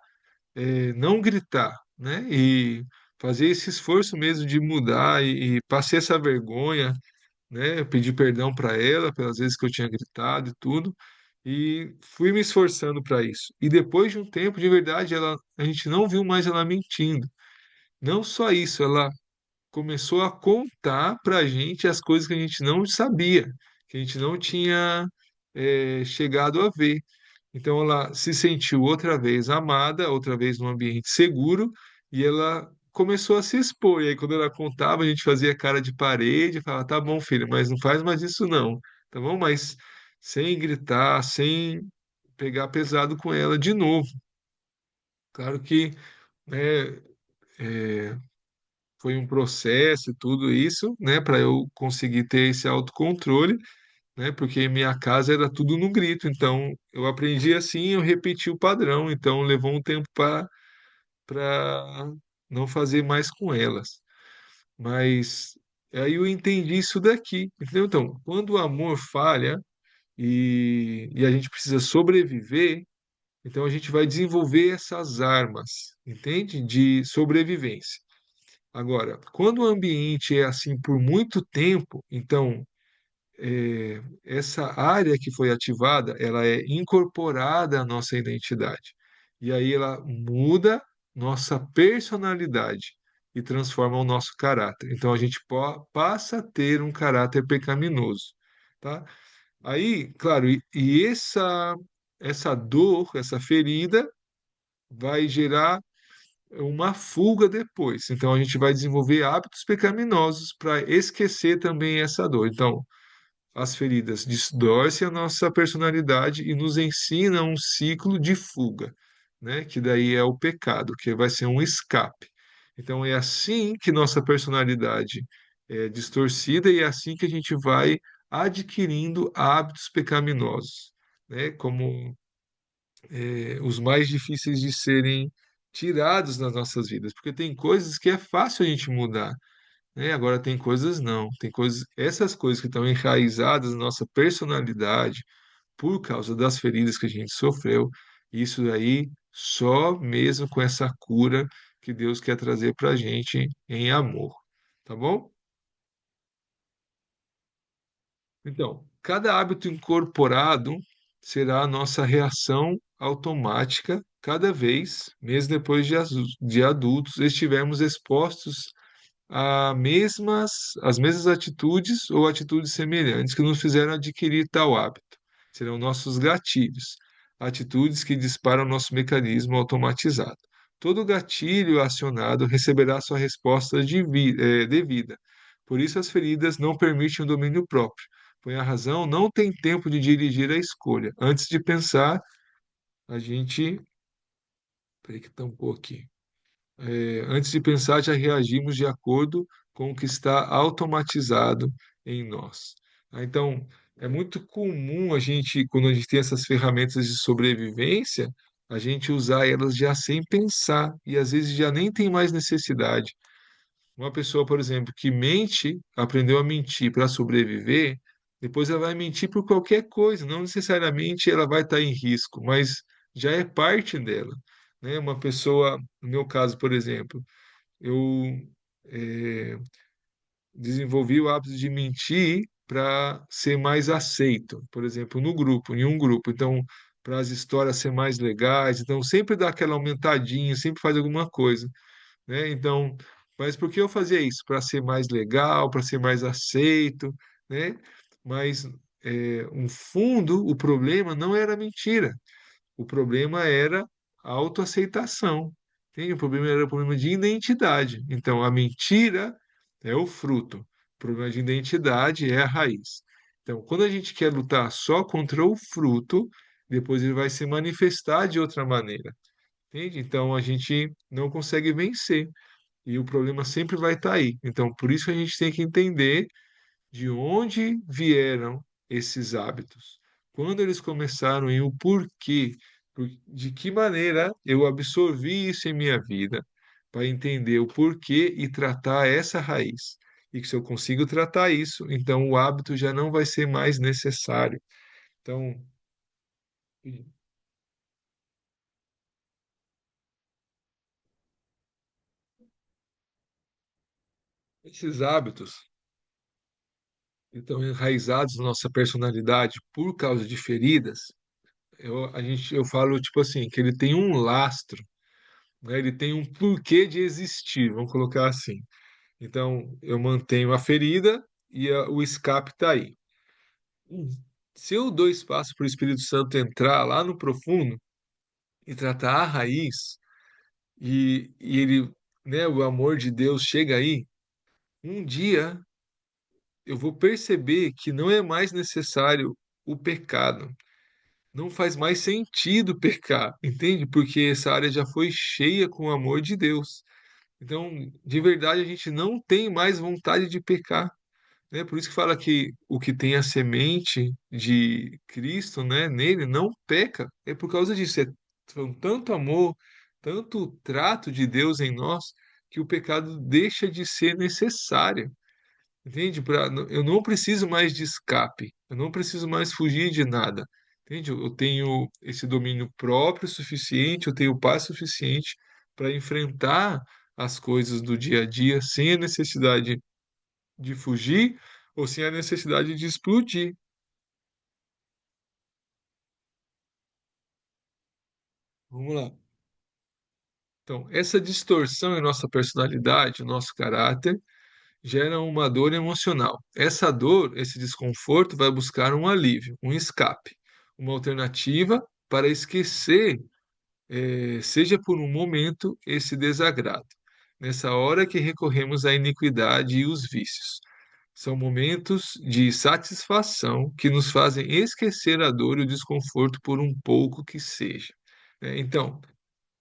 não gritar, né, e fazer esse esforço mesmo de mudar e passei essa vergonha, né, eu pedi perdão para ela pelas vezes que eu tinha gritado e tudo. E fui me esforçando para isso. E depois de um tempo, de verdade, a gente não viu mais ela mentindo. Não só isso, ela começou a contar para a gente as coisas que a gente não sabia, que a gente não tinha chegado a ver. Então ela se sentiu outra vez amada, outra vez num ambiente seguro, e ela começou a se expor. E aí, quando ela contava, a gente fazia cara de parede, falava: tá bom, filha, mas não faz mais isso não, tá bom? Mas sem gritar, sem pegar pesado com ela de novo. Claro que, né, é, foi um processo e tudo isso, né, para eu conseguir ter esse autocontrole, né, porque em minha casa era tudo no grito, então eu aprendi assim, eu repeti o padrão, então levou um tempo para não fazer mais com elas. Mas aí eu entendi isso daqui, entendeu? Então, quando o amor falha e a gente precisa sobreviver, então a gente vai desenvolver essas armas, entende? De sobrevivência. Agora, quando o ambiente é assim por muito tempo, então essa área que foi ativada, ela é incorporada à nossa identidade. E aí ela muda nossa personalidade e transforma o nosso caráter. Então a gente passa a ter um caráter pecaminoso, tá? Aí, claro, e essa dor, essa ferida vai gerar uma fuga depois. Então a gente vai desenvolver hábitos pecaminosos para esquecer também essa dor. Então, as feridas distorcem a nossa personalidade e nos ensinam um ciclo de fuga, né? Que daí é o pecado, que vai ser um escape. Então é assim que nossa personalidade é distorcida e é assim que a gente vai adquirindo hábitos pecaminosos, né? Como os mais difíceis de serem tirados nas nossas vidas, porque tem coisas que é fácil a gente mudar, né? Agora tem coisas não, tem coisas, essas coisas que estão enraizadas na nossa personalidade por causa das feridas que a gente sofreu, isso daí só mesmo com essa cura que Deus quer trazer para a gente em amor, tá bom? Então, cada hábito incorporado será a nossa reação automática cada vez, mesmo depois de adultos, estivermos expostos as mesmas atitudes ou atitudes semelhantes que nos fizeram adquirir tal hábito. Serão nossos gatilhos, atitudes que disparam nosso mecanismo automatizado. Todo gatilho acionado receberá sua resposta devida. Por isso, as feridas não permitem o domínio próprio, pois a razão não tem tempo de dirigir a escolha. Antes de pensar, a gente Peraí que tampou aqui. Antes de pensar, já reagimos de acordo com o que está automatizado em nós. Então, é muito comum a gente, quando a gente tem essas ferramentas de sobrevivência, a gente usar elas já sem pensar e às vezes já nem tem mais necessidade. Uma pessoa, por exemplo, que mente, aprendeu a mentir para sobreviver, depois ela vai mentir por qualquer coisa, não necessariamente ela vai estar em risco, mas já é parte dela, né? Uma pessoa, no meu caso, por exemplo, eu eh, desenvolvi o hábito de mentir para ser mais aceito, por exemplo, no grupo, em um grupo. Então, para as histórias ser mais legais, então sempre dá aquela aumentadinha, sempre faz alguma coisa, né? Então, mas por que eu fazia isso? Para ser mais legal, para ser mais aceito, né? Mas um fundo, o problema não era a mentira. O problema era a autoaceitação. Entende? O problema era o problema de identidade. Então, a mentira é o fruto. O problema de identidade é a raiz. Então, quando a gente quer lutar só contra o fruto, depois ele vai se manifestar de outra maneira. Entende? Então, a gente não consegue vencer. E o problema sempre vai estar aí. Então, por isso que a gente tem que entender de onde vieram esses hábitos, quando eles começaram e o porquê, de que maneira eu absorvi isso em minha vida, para entender o porquê e tratar essa raiz. E que se eu consigo tratar isso, então o hábito já não vai ser mais necessário. Então, esses hábitos estão enraizados na nossa personalidade por causa de feridas. Eu falo tipo assim, que ele tem um lastro, né? Ele tem um porquê de existir, vamos colocar assim. Então, eu mantenho a ferida e o escape está aí. Hum. Se eu dou espaço para o Espírito Santo entrar lá no profundo e tratar a raiz, e ele, né, o amor de Deus chega aí, um dia eu vou perceber que não é mais necessário o pecado. Não faz mais sentido pecar, entende? Porque essa área já foi cheia com o amor de Deus. Então, de verdade, a gente não tem mais vontade de pecar, né? Por isso que fala que o que tem a semente de Cristo, né, nele não peca. É por causa disso, são tanto amor, tanto trato de Deus em nós, que o pecado deixa de ser necessário. Entende? Eu não preciso mais de escape, eu não preciso mais fugir de nada. Entende? Eu tenho esse domínio próprio suficiente, eu tenho paz suficiente para enfrentar as coisas do dia a dia sem a necessidade de fugir ou sem a necessidade de explodir. Vamos lá. Então, essa distorção em nossa personalidade, nosso caráter, gera uma dor emocional. Essa dor, esse desconforto, vai buscar um alívio, um escape, uma alternativa para esquecer, seja por um momento, esse desagrado. Nessa hora que recorremos à iniquidade e os vícios. São momentos de satisfação que nos fazem esquecer a dor e o desconforto por um pouco que seja, né? Então,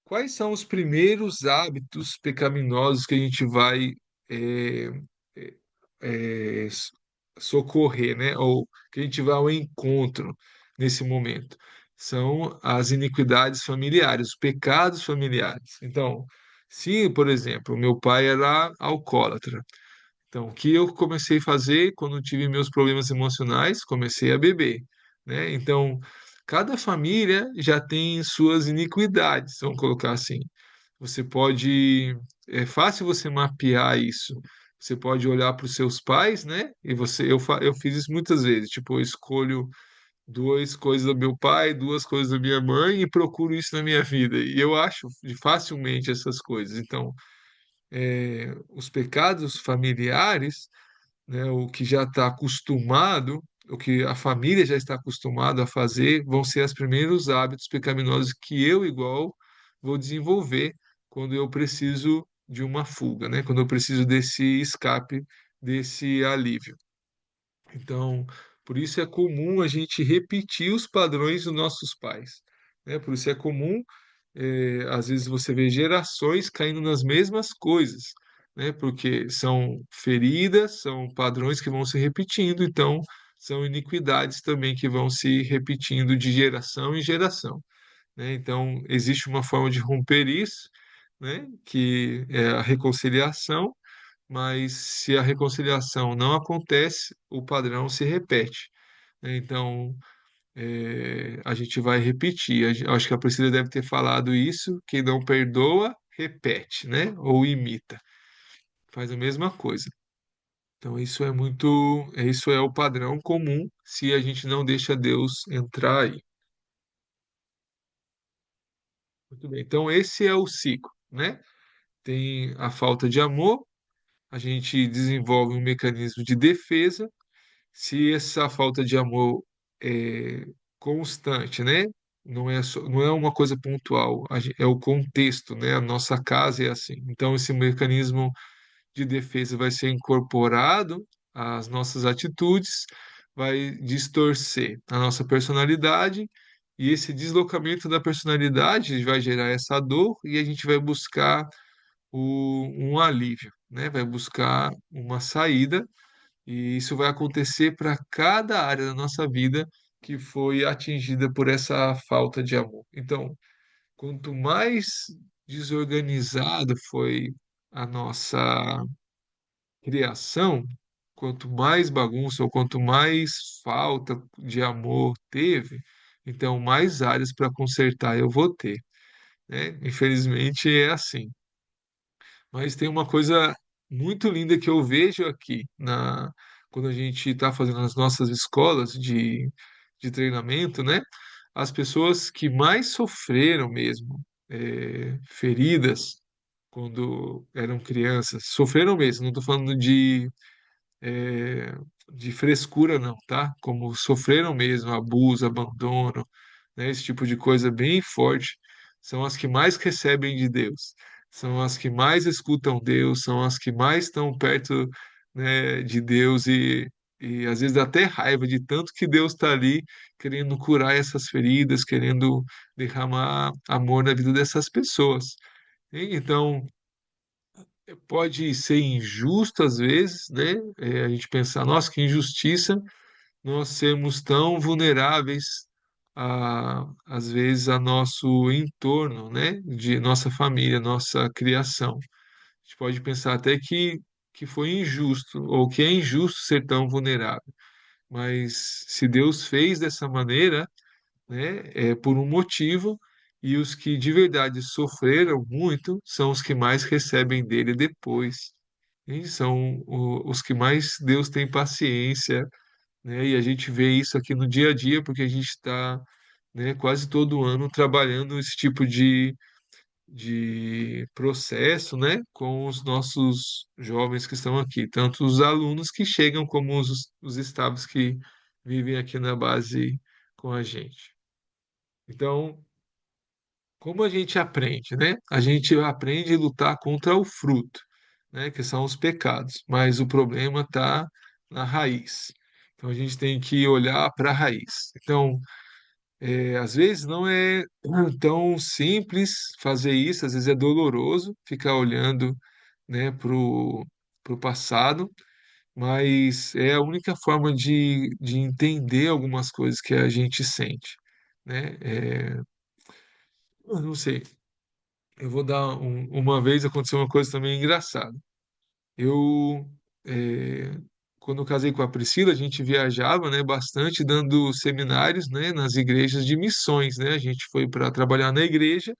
quais são os primeiros hábitos pecaminosos que a gente vai é, é, é, socorrer, né? Ou que a gente vai ao encontro nesse momento? São as iniquidades familiares, os pecados familiares. Então, se, por exemplo, meu pai era alcoólatra, então, o que eu comecei a fazer quando tive meus problemas emocionais? Comecei a beber, né? Então, cada família já tem suas iniquidades, vamos colocar assim. Você pode, é fácil você mapear isso. Você pode olhar para os seus pais, né? E eu fiz isso muitas vezes. Tipo, eu escolho duas coisas do meu pai, duas coisas da minha mãe e procuro isso na minha vida. E eu acho facilmente essas coisas. Então, os pecados familiares, né, o que já está acostumado, o que a família já está acostumada a fazer, vão ser os primeiros hábitos pecaminosos que eu, igual, vou desenvolver quando eu preciso de uma fuga, né? Quando eu preciso desse escape, desse alívio. Então, por isso é comum a gente repetir os padrões dos nossos pais, né? Por isso é comum às vezes você vê gerações caindo nas mesmas coisas, né? Porque são feridas, são padrões que vão se repetindo, então são iniquidades também que vão se repetindo de geração em geração, né? Então existe uma forma de romper isso, né? Que é a reconciliação, mas se a reconciliação não acontece, o padrão se repete, né? Então a gente vai repetir. Acho que a Priscila deve ter falado isso. Quem não perdoa, repete, né? Ou imita. Faz a mesma coisa. Então isso é o padrão comum se a gente não deixa Deus entrar aí. Muito bem. Então esse é o ciclo, né? Tem a falta de amor, a gente desenvolve um mecanismo de defesa. Se essa falta de amor é constante, né? Não é uma coisa pontual, é o contexto, né? A nossa casa é assim. Então, esse mecanismo de defesa vai ser incorporado às nossas atitudes, vai distorcer a nossa personalidade, e esse deslocamento da personalidade vai gerar essa dor, e a gente vai buscar um alívio, né? Vai buscar uma saída e isso vai acontecer para cada área da nossa vida que foi atingida por essa falta de amor. Então, quanto mais desorganizada foi a nossa criação, quanto mais bagunça ou quanto mais falta de amor teve, então mais áreas para consertar eu vou ter, né? Infelizmente é assim. Mas tem uma coisa muito linda que eu vejo aqui quando a gente está fazendo as nossas escolas de treinamento, né? As pessoas que mais sofreram mesmo, feridas quando eram crianças, sofreram mesmo, não estou falando é, de frescura, não, tá? Como sofreram mesmo abuso, abandono, né? Esse tipo de coisa bem forte, são as que mais recebem de Deus, são as que mais escutam Deus, são as que mais estão perto, né, de Deus e às vezes dá até raiva de tanto que Deus está ali querendo curar essas feridas, querendo derramar amor na vida dessas pessoas. Então, pode ser injusto às vezes, né? A gente pensar, nossa, que injustiça nós sermos tão vulneráveis às vezes a nosso entorno, né? De nossa família, nossa criação. A gente pode pensar até que foi injusto ou que é injusto ser tão vulnerável. Mas se Deus fez dessa maneira, né, é por um motivo, e os que de verdade sofreram muito são os que mais recebem dele depois. E são os que mais Deus tem paciência, né? E a gente vê isso aqui no dia a dia, porque a gente está, né, quase todo ano trabalhando esse tipo de processo, né, com os nossos jovens que estão aqui, tanto os alunos que chegam como os staffs que vivem aqui na base com a gente. Então, como a gente aprende, né? A gente aprende a lutar contra o fruto, né? Que são os pecados, mas o problema está na raiz. Então a gente tem que olhar para a raiz. Então, às vezes não é tão simples fazer isso, às vezes é doloroso ficar olhando, né, pro passado, mas é a única forma de entender algumas coisas que a gente sente, né? Eu não sei. Eu vou dar uma vez aconteceu uma coisa também engraçada. Eu, é, quando eu casei com a Priscila, a gente viajava, né, bastante, dando seminários, né, nas igrejas de missões, né? A gente foi para trabalhar na igreja,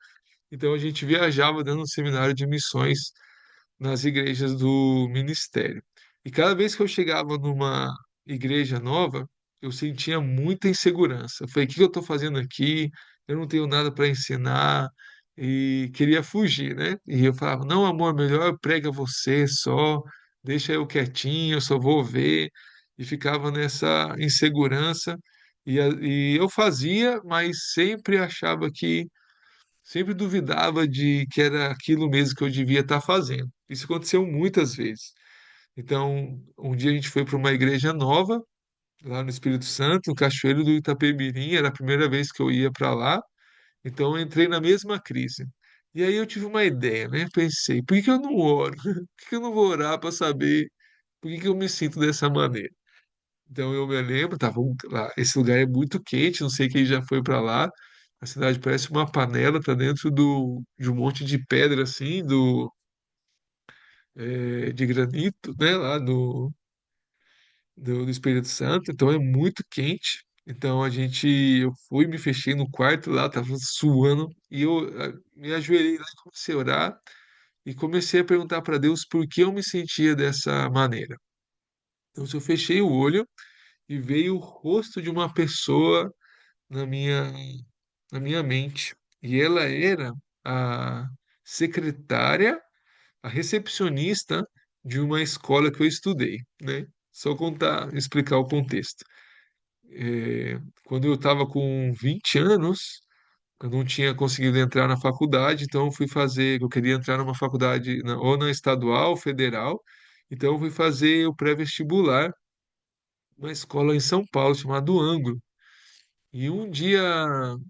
então a gente viajava dando um seminário de missões nas igrejas do ministério. E cada vez que eu chegava numa igreja nova, eu sentia muita insegurança. Eu falei, o que eu estou fazendo aqui? Eu não tenho nada para ensinar e queria fugir, né? E eu falava, não, amor, melhor prega você só, deixa eu quietinho, eu só vou ver. E ficava nessa insegurança. E eu fazia, mas sempre achava que sempre duvidava de que era aquilo mesmo que eu devia estar fazendo. Isso aconteceu muitas vezes. Então, um dia a gente foi para uma igreja nova, lá no Espírito Santo, no Cachoeiro do Itapemirim, era a primeira vez que eu ia para lá, Então eu entrei na mesma crise. E aí eu tive uma ideia, né? Pensei, por que que eu não oro? Por que que eu não vou orar para saber por que que eu me sinto dessa maneira? Então eu me lembro, tava lá, esse lugar é muito quente, não sei quem já foi para lá. A cidade parece uma panela, tá dentro de um monte de pedra assim, de granito, né? Lá do Espírito Santo, então é muito quente. Então eu fui, me fechei no quarto lá, tava suando, e eu me ajoelhei lá e comecei a orar, e comecei a perguntar para Deus por que eu me sentia dessa maneira. Então eu fechei o olho e veio o rosto de uma pessoa na na minha mente, e ela era a secretária, a recepcionista de uma escola que eu estudei, né? Só contar, explicar o contexto. Quando eu estava com 20 anos, eu não tinha conseguido entrar na faculdade, então eu fui fazer, eu queria entrar numa faculdade ou na estadual, ou federal, então eu fui fazer o pré-vestibular numa escola em São Paulo chamada Ângulo. E um dia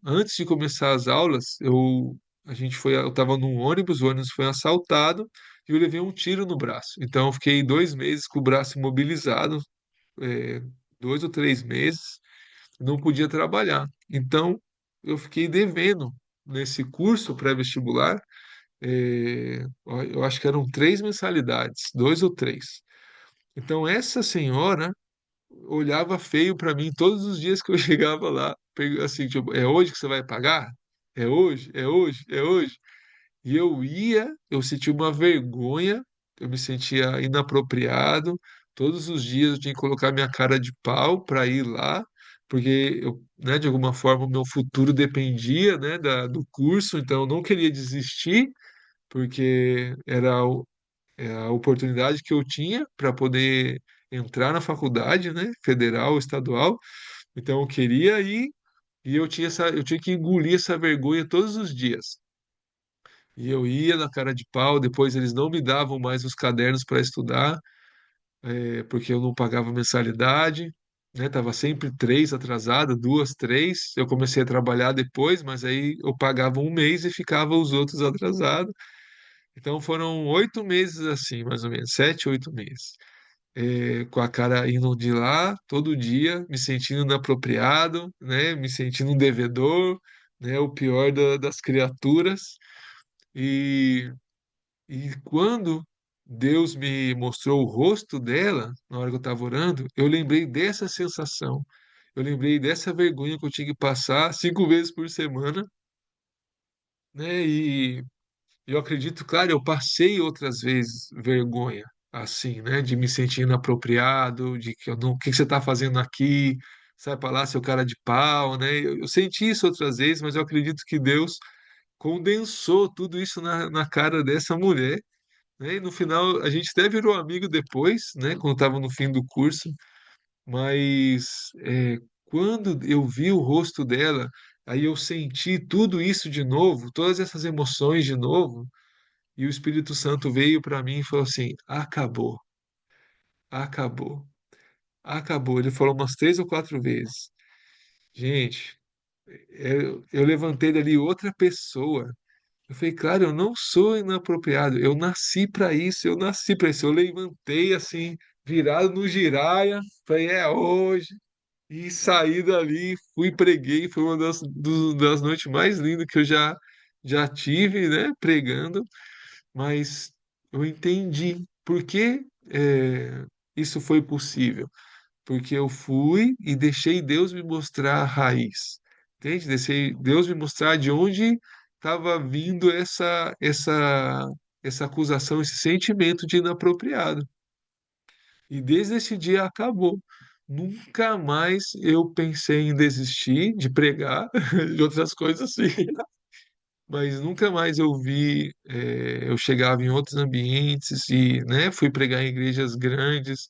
antes de começar as aulas, eu estava num ônibus, o ônibus foi assaltado e eu levei um tiro no braço. Então eu fiquei 2 meses com o braço imobilizado, é, 2 ou 3 meses não podia trabalhar. Então, eu fiquei devendo nesse curso pré-vestibular, eu acho que eram 3 mensalidades, 2 ou 3. Então, essa senhora olhava feio para mim todos os dias que eu chegava lá, assim, tipo, é hoje que você vai pagar? É hoje? É hoje? É hoje? E eu ia, eu sentia uma vergonha, eu me sentia inapropriado. Todos os dias eu tinha que colocar minha cara de pau para ir lá, porque eu, né, de alguma forma o meu futuro dependia, né, do curso, então eu não queria desistir, porque é a oportunidade que eu tinha para poder entrar na faculdade, né, federal, estadual. Então eu queria ir e eu tinha que engolir essa vergonha todos os dias. E eu ia na cara de pau, depois eles não me davam mais os cadernos para estudar, porque eu não pagava mensalidade, né? Tava sempre 3 atrasada, 2, 3. Eu comecei a trabalhar depois, mas aí eu pagava um mês e ficava os outros atrasados. Então foram 8 meses assim, mais ou menos, 7, 8 meses. Com a cara indo de lá todo dia, me sentindo inapropriado, né? Me sentindo um devedor, né? O pior das criaturas. E E quando Deus me mostrou o rosto dela, na hora que eu estava orando, eu lembrei dessa sensação. Eu lembrei dessa vergonha que eu tinha que passar 5 vezes por semana, né? E eu acredito, claro, eu passei outras vezes vergonha, assim, né? De me sentir inapropriado, de que eu não, o que que você está fazendo aqui? Sai para lá, seu cara de pau, né? Eu senti isso outras vezes, mas eu acredito que Deus condensou tudo isso na cara dessa mulher, né? E no final, a gente até virou amigo depois, né? Quando estava no fim do curso, mas quando eu vi o rosto dela, aí eu senti tudo isso de novo, todas essas emoções de novo, e o Espírito Santo veio para mim e falou assim: acabou, acabou, acabou. Ele falou umas 3 ou 4 vezes. Gente, eu levantei dali outra pessoa. Eu falei, claro, eu não sou inapropriado, eu nasci para isso, eu nasci para isso. Eu levantei assim, virado no giraia, falei, é hoje, e saí dali, fui preguei, foi uma das noites mais lindas que eu já tive, né, pregando, mas eu entendi por que isso foi possível porque eu fui e deixei Deus me mostrar a raiz, entende? Deixei Deus me mostrar de onde estava vindo essa acusação, esse sentimento de inapropriado. E desde esse dia acabou. Nunca mais eu pensei em desistir de pregar, de outras coisas assim, mas nunca mais eu vi. Eu chegava em outros ambientes e, né, fui pregar em igrejas grandes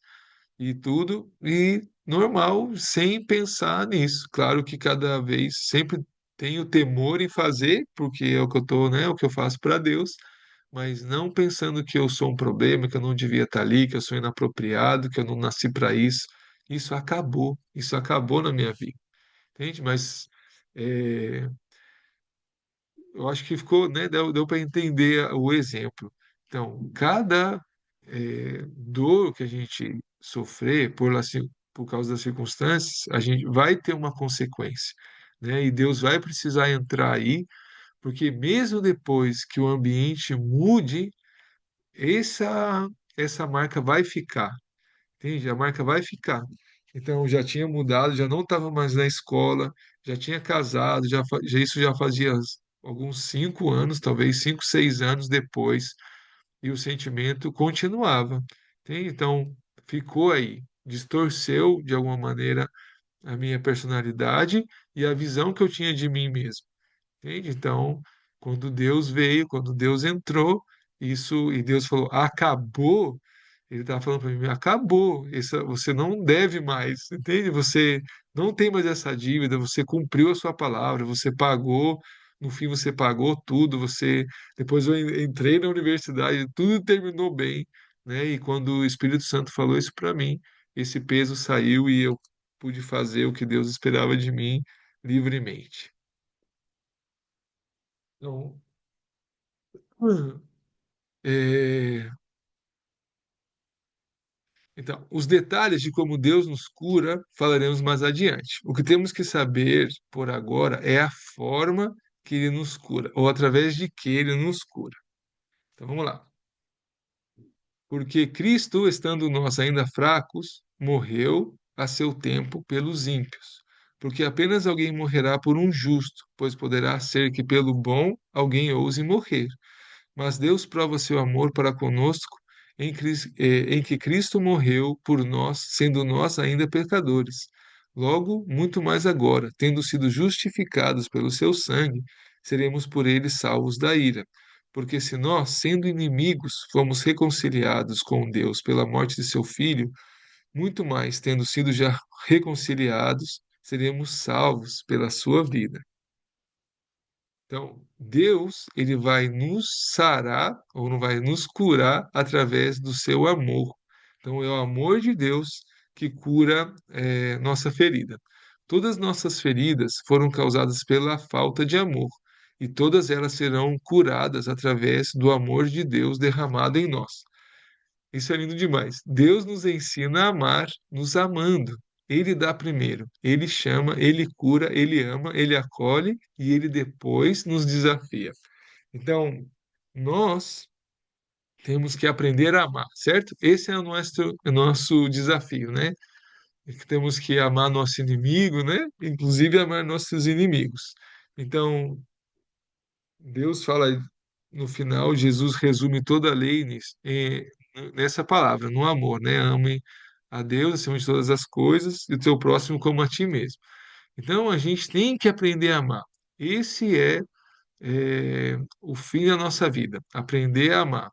e tudo, e normal, sem pensar nisso. Claro que cada vez sempre tenho temor em fazer, porque é o que eu tô, né, é o que eu faço para Deus, mas não pensando que eu sou um problema, que eu não devia estar ali, que eu sou inapropriado, que eu não nasci para isso. Isso acabou na minha vida, entende? Mas é, eu acho que ficou, né, deu para entender o exemplo. Então, cada dor que a gente sofrer por causa das circunstâncias, a gente vai ter uma consequência, né? E Deus vai precisar entrar aí, porque mesmo depois que o ambiente mude, essa essa marca vai ficar, entende? A marca vai ficar. Então, eu já tinha mudado, já não estava mais na escola, já tinha casado, isso já fazia alguns 5 anos, talvez 5, 6 anos depois, e o sentimento continuava, entende? Então, ficou aí, distorceu de alguma maneira a minha personalidade e a visão que eu tinha de mim mesmo. Entende? Então, quando Deus veio, quando Deus entrou, isso, e Deus falou, acabou, ele estava falando para mim, acabou, você não deve mais, entende? Você não tem mais essa dívida, você cumpriu a sua palavra, você pagou, no fim você pagou tudo, depois eu entrei na universidade, tudo terminou bem, né? E quando o Espírito Santo falou isso para mim, esse peso saiu e eu pude fazer o que Deus esperava de mim livremente. Então, É, então, os detalhes de como Deus nos cura falaremos mais adiante. O que temos que saber por agora é a forma que Ele nos cura, ou através de que Ele nos cura. Então vamos lá. Porque Cristo, estando nós ainda fracos, morreu a seu tempo pelos ímpios. Porque apenas alguém morrerá por um justo, pois poderá ser que pelo bom alguém ouse morrer. Mas Deus prova seu amor para conosco em que Cristo morreu por nós, sendo nós ainda pecadores. Logo, muito mais agora, tendo sido justificados pelo seu sangue, seremos por ele salvos da ira. Porque se nós, sendo inimigos, fomos reconciliados com Deus pela morte de seu filho, muito mais, tendo sido já reconciliados, seremos salvos pela sua vida. Então, Deus, ele vai nos sarar ou não vai nos curar através do seu amor. Então, é o amor de Deus que cura nossa ferida. Todas nossas feridas foram causadas pela falta de amor, e todas elas serão curadas através do amor de Deus derramado em nós. Isso é lindo demais. Deus nos ensina a amar, nos amando. Ele dá primeiro, ele chama, ele cura, ele ama, ele acolhe e ele depois nos desafia. Então, nós temos que aprender a amar, certo? Esse é o nosso desafio, né? É que temos que amar nosso inimigo, né? Inclusive amar nossos inimigos. Então, Deus fala no final, Jesus resume toda a lei nessa palavra, no amor, né? Amem a Deus acima de todas as coisas e o teu próximo como a ti mesmo. Então a gente tem que aprender a amar. Esse é o fim da nossa vida, aprender a amar.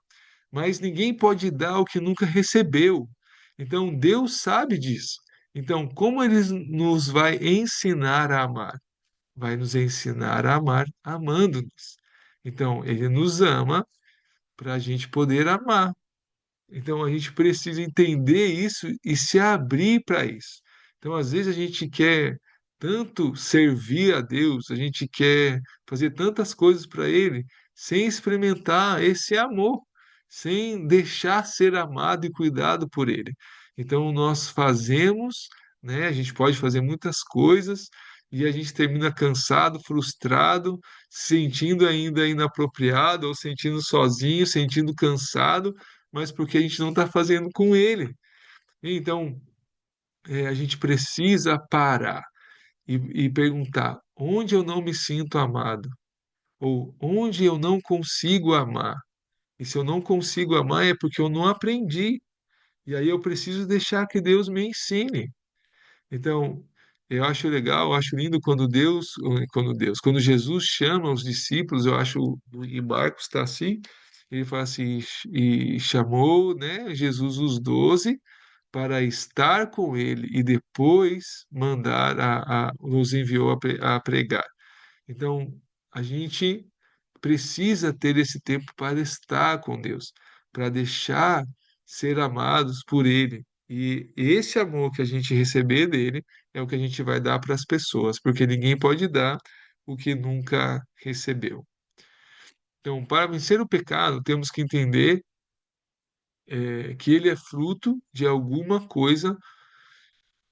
Mas ninguém pode dar o que nunca recebeu. Então Deus sabe disso. Então, como Ele nos vai ensinar a amar? Vai nos ensinar a amar amando-nos. Então, Ele nos ama para a gente poder amar. Então a gente precisa entender isso e se abrir para isso. Então, às vezes, a gente quer tanto servir a Deus, a gente quer fazer tantas coisas para Ele, sem experimentar esse amor, sem deixar ser amado e cuidado por Ele. Então, nós fazemos, né? A gente pode fazer muitas coisas e a gente termina cansado, frustrado, sentindo ainda inapropriado, ou sentindo sozinho, sentindo cansado, mas porque a gente não está fazendo com ele. Então, a gente precisa parar e perguntar: onde eu não me sinto amado? Ou onde eu não consigo amar? E se eu não consigo amar é porque eu não aprendi. E aí eu preciso deixar que Deus me ensine. Então, eu acho legal, eu acho lindo quando Jesus chama os discípulos, eu acho, em Marcos está assim, ele fala assim, e chamou, né, Jesus os 12 para estar com ele e depois nos enviou a pregar. Então, a gente precisa ter esse tempo para estar com Deus, para deixar ser amados por Ele. E esse amor que a gente receber dele é o que a gente vai dar para as pessoas, porque ninguém pode dar o que nunca recebeu. Então, para vencer o pecado, temos que entender que ele é fruto de alguma coisa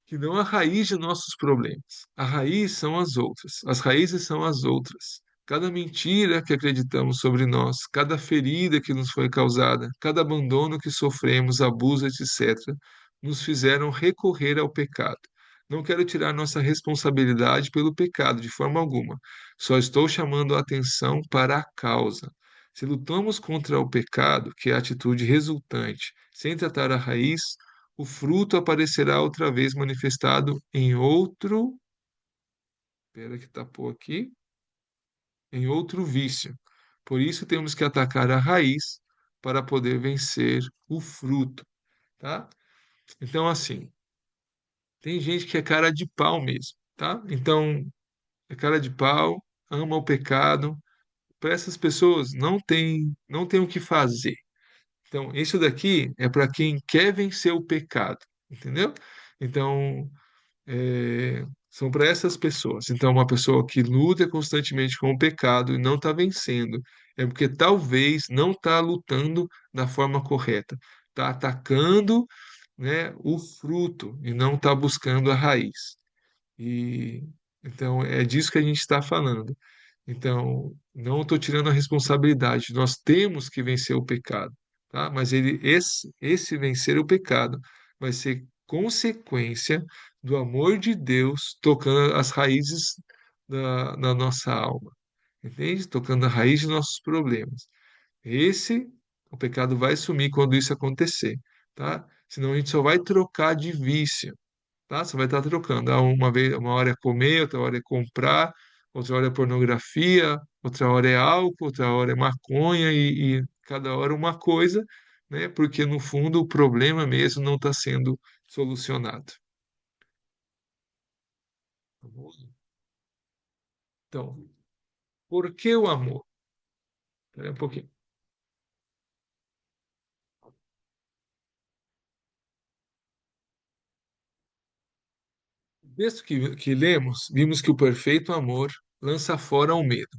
que não a raiz de nossos problemas. A raiz são as outras. As raízes são as outras. Cada mentira que acreditamos sobre nós, cada ferida que nos foi causada, cada abandono que sofremos, abuso, etc., nos fizeram recorrer ao pecado. Não quero tirar nossa responsabilidade pelo pecado, de forma alguma. Só estou chamando a atenção para a causa. Se lutamos contra o pecado, que é a atitude resultante, sem tratar a raiz, o fruto aparecerá outra vez manifestado em outro, espera que tapou aqui, em outro vício. Por isso temos que atacar a raiz para poder vencer o fruto, tá? Então assim, tem gente que é cara de pau mesmo, tá? Então, é cara de pau, ama o pecado. Para essas pessoas não tem o que fazer. Então, isso daqui é para quem quer vencer o pecado, entendeu? Então, são para essas pessoas. Então, uma pessoa que luta constantemente com o pecado e não está vencendo, é porque talvez não está lutando da forma correta, está atacando, né, o fruto e não está buscando a raiz. E então é disso que a gente está falando. Então, não estou tirando a responsabilidade. Nós temos que vencer o pecado, tá? Mas esse vencer o pecado vai ser consequência do amor de Deus tocando as raízes da nossa alma, entende? Tocando a raiz de nossos problemas. Esse, o pecado vai sumir quando isso acontecer, tá? Senão a gente só vai trocar de vício, tá? Você vai estar trocando. Uma vez, uma hora é comer, outra hora é comprar, outra hora é pornografia, outra hora é álcool, outra hora é maconha e cada hora uma coisa, né? Porque no fundo o problema mesmo não está sendo solucionado. Tá bom? Então, por que o amor? Espera aí um pouquinho. O texto que lemos, vimos que o perfeito amor lança fora o medo.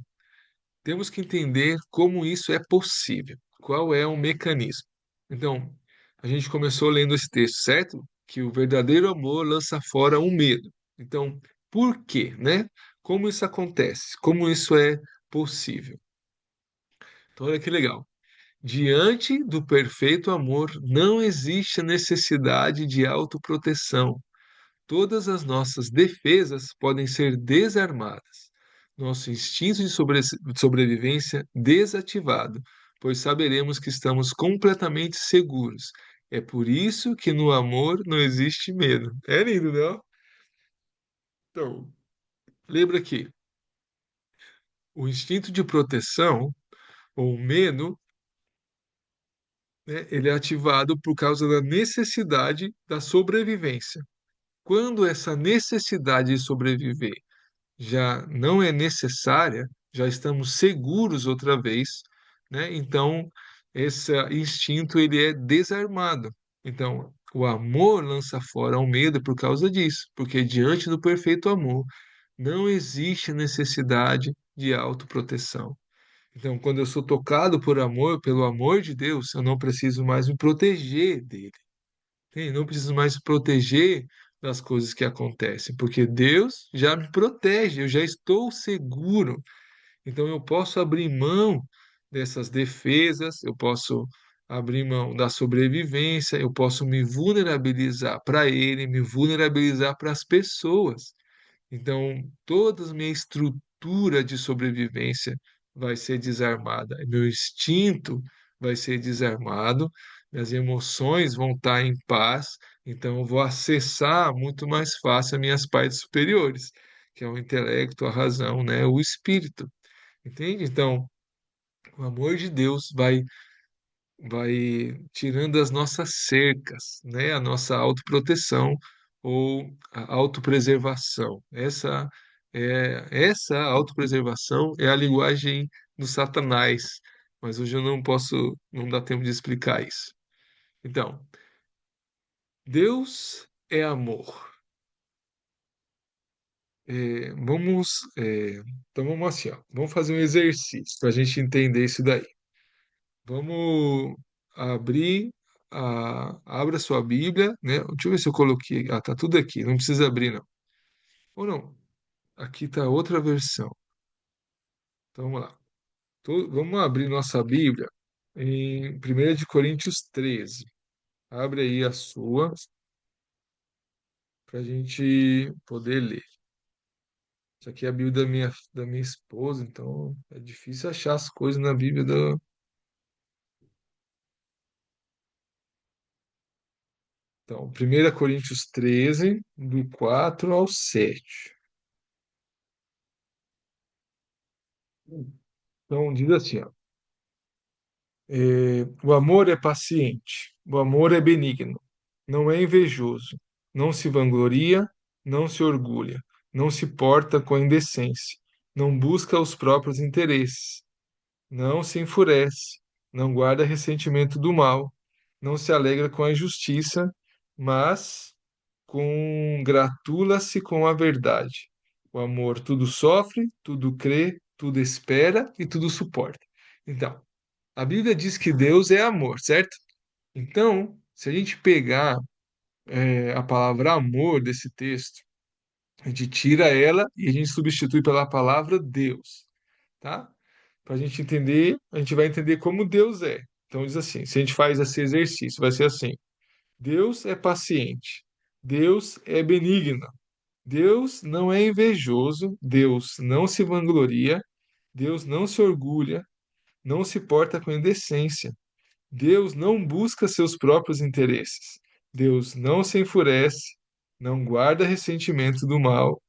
Temos que entender como isso é possível, qual é o mecanismo. Então, a gente começou lendo esse texto, certo? Que o verdadeiro amor lança fora o medo. Então, por quê, né? Como isso acontece? Como isso é possível? Então, olha que legal. Diante do perfeito amor, não existe a necessidade de autoproteção. Todas as nossas defesas podem ser desarmadas, nosso instinto de sobrevivência desativado, pois saberemos que estamos completamente seguros. É por isso que no amor não existe medo. É lindo, não? Então, lembra que o instinto de proteção, ou medo, né, ele é ativado por causa da necessidade da sobrevivência. Quando essa necessidade de sobreviver já não é necessária, já estamos seguros outra vez, né? Então, esse instinto ele é desarmado. Então, o amor lança fora o medo por causa disso, porque diante do perfeito amor não existe necessidade de autoproteção. Então, quando eu sou tocado por amor, pelo amor de Deus, eu não preciso mais me proteger dele. Não preciso mais me proteger das coisas que acontecem, porque Deus já me protege, eu já estou seguro. Então eu posso abrir mão dessas defesas, eu posso abrir mão da sobrevivência, eu posso me vulnerabilizar para Ele, me vulnerabilizar para as pessoas. Então, toda a minha estrutura de sobrevivência vai ser desarmada, meu instinto vai ser desarmado, minhas emoções vão estar em paz, então eu vou acessar muito mais fácil as minhas partes superiores, que é o intelecto, a razão, né, o espírito, entende? Então, o amor de Deus vai tirando as nossas cercas, né? A nossa autoproteção ou a autopreservação. Essa autopreservação é a linguagem do Satanás, mas hoje eu não posso, não dá tempo de explicar isso. Então, Deus é amor. Então vamos assim, ó, vamos fazer um exercício para a gente entender isso daí. Vamos abrir abra sua Bíblia, né? Deixa eu ver se eu coloquei. Ah, tá tudo aqui, não precisa abrir, não. Ou não, aqui tá outra versão. Então vamos lá. Vamos abrir nossa Bíblia em 1 Coríntios 13. Abre aí a sua para a gente poder ler. Isso aqui é a Bíblia da minha esposa, então é difícil achar as coisas na Bíblia do. Então, 1 Coríntios 13, do 4 ao 7. Então, diz assim, ó, o amor é paciente, o amor é benigno, não é invejoso, não se vangloria, não se orgulha, não se porta com indecência, não busca os próprios interesses, não se enfurece, não guarda ressentimento do mal, não se alegra com a injustiça, mas congratula-se com a verdade. O amor tudo sofre, tudo crê, tudo espera e tudo suporta. Então, a Bíblia diz que Deus é amor, certo? Então, se a gente pegar a palavra amor desse texto, a gente tira ela e a gente substitui pela palavra Deus, tá? Para a gente entender, a gente vai entender como Deus é. Então, diz assim: se a gente faz esse exercício, vai ser assim: Deus é paciente, Deus é benigno, Deus não é invejoso, Deus não se vangloria, Deus não se orgulha, não se porta com indecência. Deus não busca seus próprios interesses. Deus não se enfurece, não guarda ressentimento do mal.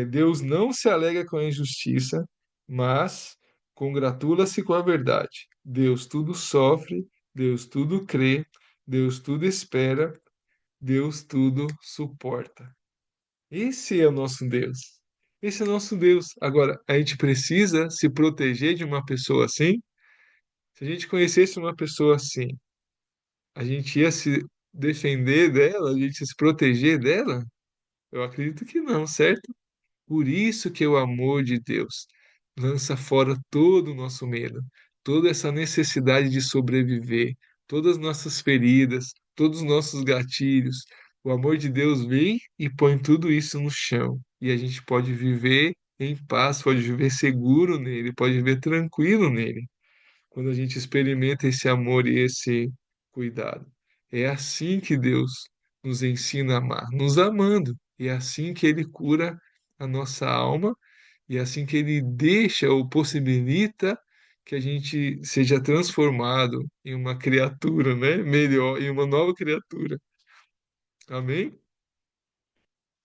Deus não se alega com a injustiça, mas congratula-se com a verdade. Deus tudo sofre, Deus tudo crê, Deus tudo espera, Deus tudo suporta. Esse é o nosso Deus. Esse é o nosso Deus. Agora, a gente precisa se proteger de uma pessoa assim. Se a gente conhecesse uma pessoa assim, a gente ia se defender dela, a gente ia se proteger dela? Eu acredito que não, certo? Por isso que o amor de Deus lança fora todo o nosso medo, toda essa necessidade de sobreviver, todas as nossas feridas, todos os nossos gatilhos. O amor de Deus vem e põe tudo isso no chão. E a gente pode viver em paz, pode viver seguro nele, pode viver tranquilo nele quando a gente experimenta esse amor e esse cuidado. É assim que Deus nos ensina a amar, nos amando. E é assim que Ele cura a nossa alma, e é assim que Ele deixa ou possibilita que a gente seja transformado em uma criatura, né? Melhor, em uma nova criatura. Amém?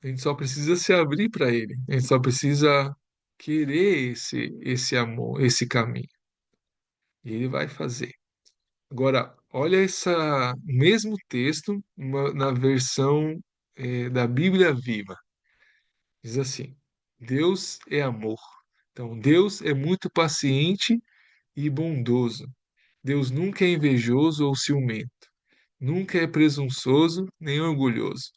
A gente só precisa se abrir para Ele. A gente só precisa querer esse amor, esse caminho. E Ele vai fazer. Agora, olha essa mesmo texto na versão da Bíblia Viva. Diz assim: Deus é amor. Então, Deus é muito paciente e bondoso. Deus nunca é invejoso ou ciumento. Nunca é presunçoso nem orgulhoso.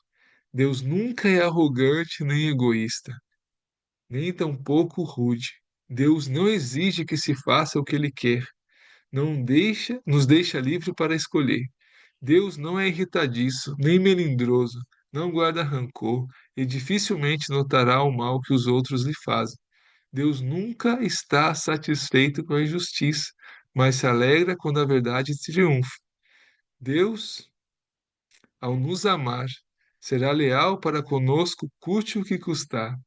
Deus nunca é arrogante nem egoísta, nem tampouco rude. Deus não exige que se faça o que ele quer. Não deixa, nos deixa livre para escolher. Deus não é irritadiço, nem melindroso, não guarda rancor e dificilmente notará o mal que os outros lhe fazem. Deus nunca está satisfeito com a injustiça, mas se alegra quando a verdade triunfa. Deus, ao nos amar, será leal para conosco, custe o que custar.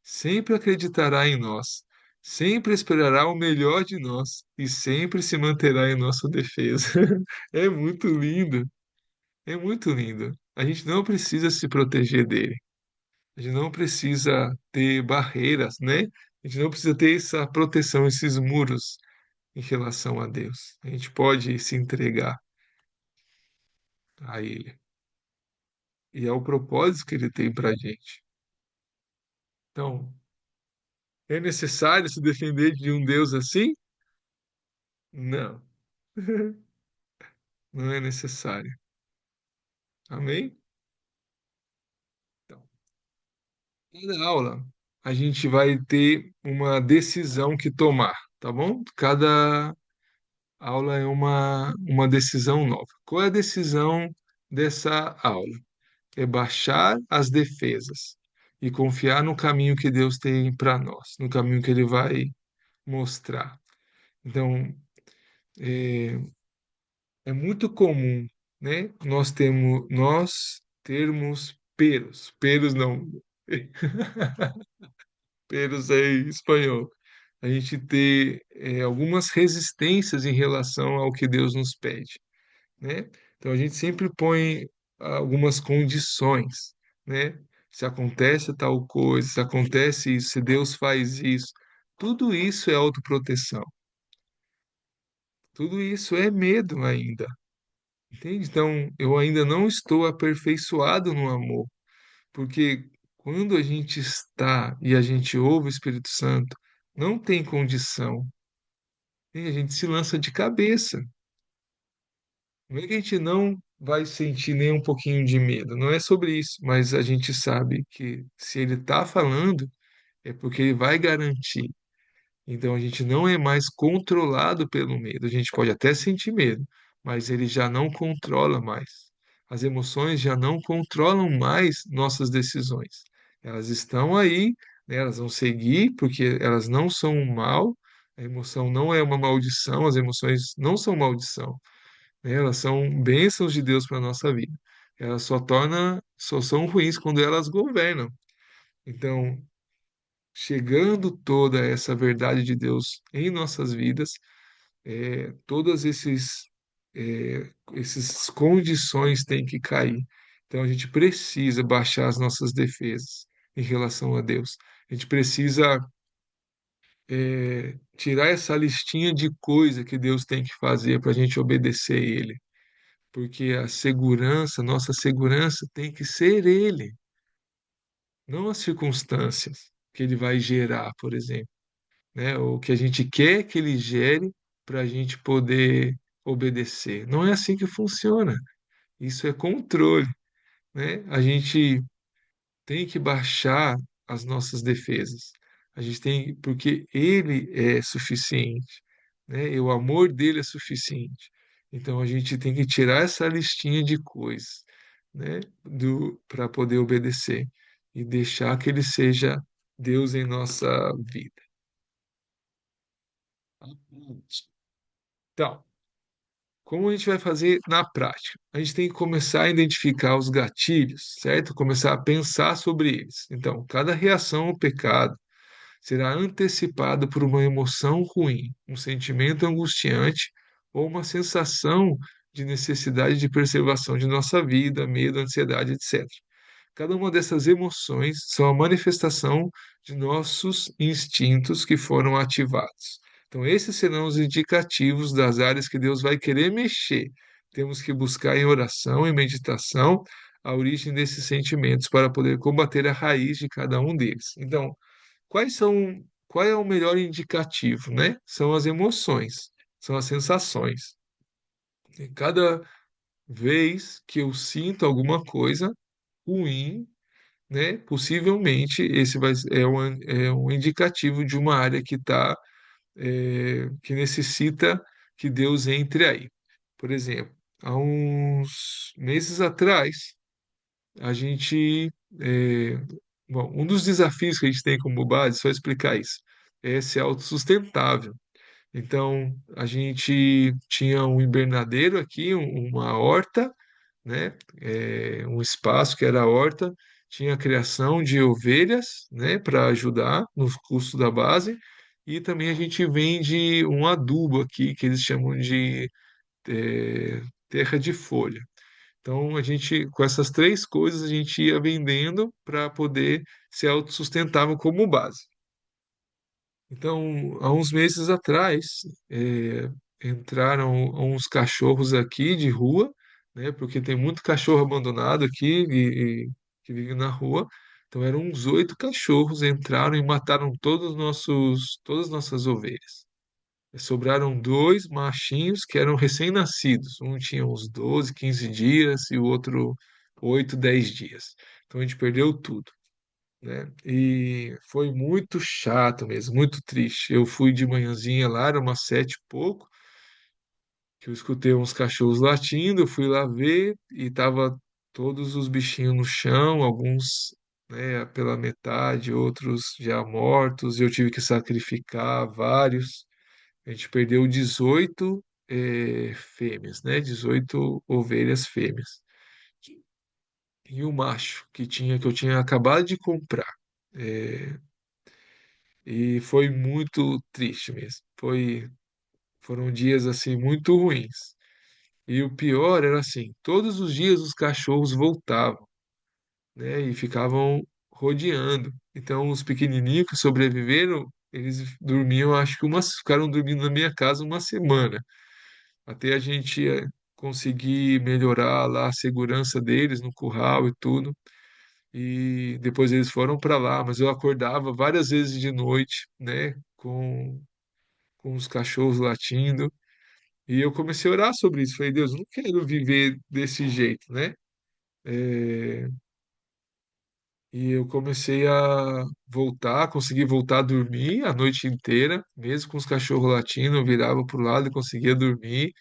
Sempre acreditará em nós, sempre esperará o melhor de nós e sempre se manterá em nossa defesa. É muito lindo. É muito lindo. A gente não precisa se proteger dele. A gente não precisa ter barreiras, né? A gente não precisa ter essa proteção, esses muros em relação a Deus. A gente pode se entregar a Ele. E é o propósito que Ele tem para a gente. Então, é necessário se defender de um Deus assim? Não, não é necessário. Amém? Então, Cada aula a gente vai ter uma decisão que tomar, tá bom? Cada aula é uma decisão nova. Qual é a decisão dessa aula? É baixar as defesas e confiar no caminho que Deus tem para nós, no caminho que Ele vai mostrar. Então, é, é muito comum, né? Nós termos peros não, peros é em espanhol. A gente ter algumas resistências em relação ao que Deus nos pede, né? Então a gente sempre põe algumas condições, né? Se acontece tal coisa, se acontece isso, se Deus faz isso, tudo isso é autoproteção. Tudo isso é medo ainda, entende? Então eu ainda não estou aperfeiçoado no amor, porque quando a gente está e a gente ouve o Espírito Santo, não tem condição, e a gente se lança de cabeça. Não é que a gente não vai sentir nem um pouquinho de medo, não é sobre isso, mas a gente sabe que se ele está falando, é porque ele vai garantir. Então a gente não é mais controlado pelo medo. A gente pode até sentir medo, mas ele já não controla mais. As emoções já não controlam mais nossas decisões. Elas estão aí, né, elas vão seguir, porque elas não são um mal. A emoção não é uma maldição, as emoções não são maldição, né? Elas são bênçãos de Deus para a nossa vida. Elas só são ruins quando elas governam. Então, chegando toda essa verdade de Deus em nossas vidas, todas esses condições têm que cair. Então, a gente precisa baixar as nossas defesas em relação a Deus. A gente precisa tirar essa listinha de coisa que Deus tem que fazer para a gente obedecer Ele, porque a segurança, nossa segurança tem que ser Ele, não as circunstâncias que Ele vai gerar, por exemplo, né? O que a gente quer que Ele gere para a gente poder obedecer. Não é assim que funciona. Isso é controle, né? A gente tem que baixar as nossas defesas. A gente tem, porque Ele é suficiente, né? E o amor dele é suficiente. Então a gente tem que tirar essa listinha de coisas, né? Para poder obedecer e deixar que Ele seja Deus em nossa vida. Então, como a gente vai fazer na prática? A gente tem que começar a identificar os gatilhos, certo? Começar a pensar sobre eles. Então, cada reação ao pecado será antecipada por uma emoção ruim, um sentimento angustiante ou uma sensação de necessidade de preservação de nossa vida, medo, ansiedade, etc. Cada uma dessas emoções são a manifestação de nossos instintos que foram ativados. Então, esses serão os indicativos das áreas que Deus vai querer mexer. Temos que buscar em oração e meditação a origem desses sentimentos para poder combater a raiz de cada um deles. Então, qual é o melhor indicativo, né? São as emoções, são as sensações. E cada vez que eu sinto alguma coisa ruim, né? Possivelmente esse é um indicativo de uma área que necessita que Deus entre aí. Por exemplo, há uns meses atrás, a gente, é, bom, um dos desafios que a gente tem como base, só explicar isso, é ser autossustentável. Então, a gente tinha um invernadeiro aqui, uma horta, né? Um espaço que era a horta, tinha a criação de ovelhas, né? Para ajudar nos custos da base, e também a gente vende um adubo aqui, que eles chamam de terra de folha. Então, com essas três coisas, a gente ia vendendo para poder ser autossustentável como base. Então, há uns meses atrás, entraram uns cachorros aqui de rua, né? Porque tem muito cachorro abandonado aqui que vive na rua. Então, eram uns 8 cachorros, entraram e mataram todas as nossas ovelhas. Sobraram dois machinhos que eram recém-nascidos. Um tinha uns 12, 15 dias e o outro 8, 10 dias. Então, a gente perdeu tudo. né? E foi muito chato mesmo, muito triste. Eu fui de manhãzinha lá, era umas 7 e pouco, que eu escutei uns cachorros latindo, eu fui lá ver e tava todos os bichinhos no chão, alguns, né, pela metade, outros já mortos, e eu tive que sacrificar vários. A gente perdeu 18 fêmeas, né? 18 ovelhas fêmeas. E o macho que eu tinha acabado de comprar. É, e foi muito triste mesmo. Foram dias assim muito ruins. E o pior era assim, todos os dias os cachorros voltavam, né? E ficavam rodeando. Então os pequenininhos que sobreviveram, eles dormiam, acho que ficaram dormindo na minha casa uma semana, até a gente conseguir melhorar lá a segurança deles no curral e tudo. E depois eles foram para lá, mas eu acordava várias vezes de noite, né, com os cachorros latindo. E eu comecei a orar sobre isso. Falei, Deus, eu não quero viver desse jeito, né? É, e eu comecei a voltar, consegui voltar a dormir a noite inteira, mesmo com os cachorros latindo, eu virava para o lado e conseguia dormir.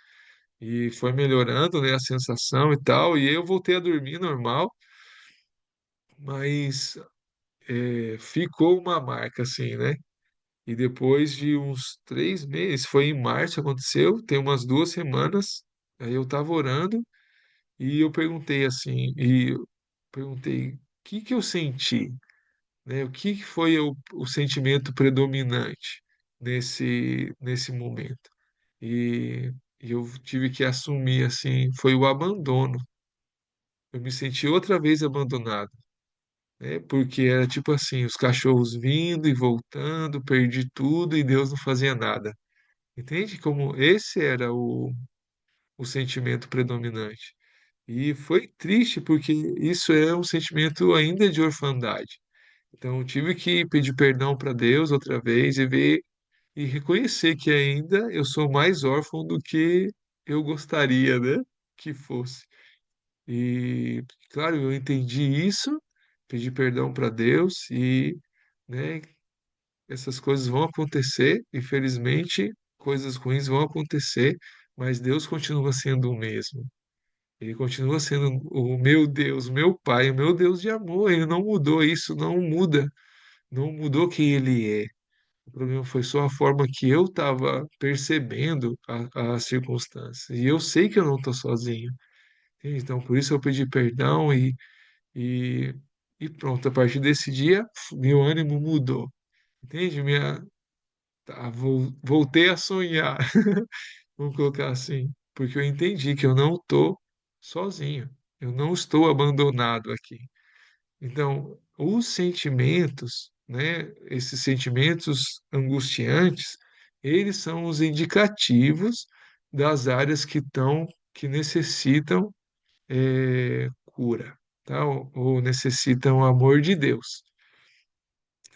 E foi melhorando, né, a sensação e tal. E aí eu voltei a dormir normal, mas ficou uma marca assim, né? E depois de uns 3 meses, foi em março aconteceu, tem umas 2 semanas, aí eu estava orando e eu perguntei assim, o que que eu senti, né? O que que foi o sentimento predominante nesse momento? E, e eu tive que assumir assim, foi o abandono. Eu me senti outra vez abandonado, né? Porque era tipo assim, os cachorros vindo e voltando, perdi tudo e Deus não fazia nada. Entende como esse era o sentimento predominante? E foi triste porque isso é um sentimento ainda de orfandade. Então eu tive que pedir perdão para Deus outra vez e ver e reconhecer que ainda eu sou mais órfão do que eu gostaria, né, que fosse. E claro, eu entendi isso, pedi perdão para Deus e, né, essas coisas vão acontecer, infelizmente, coisas ruins vão acontecer, mas Deus continua sendo o mesmo. Ele continua sendo o meu Deus, o meu Pai, o meu Deus de amor. Ele não mudou isso, não muda, não mudou quem ele é. O problema foi só a forma que eu estava percebendo as circunstâncias. E eu sei que eu não estou sozinho. Entende? Então, por isso eu pedi perdão e, e pronto. A partir desse dia, meu ânimo mudou. Entende? Voltei a sonhar, vamos colocar assim, porque eu entendi que eu não estou sozinho, eu não estou abandonado aqui. Então, os sentimentos, né, esses sentimentos angustiantes, eles são os indicativos das áreas que necessitam cura, tá? Ou necessitam amor de Deus.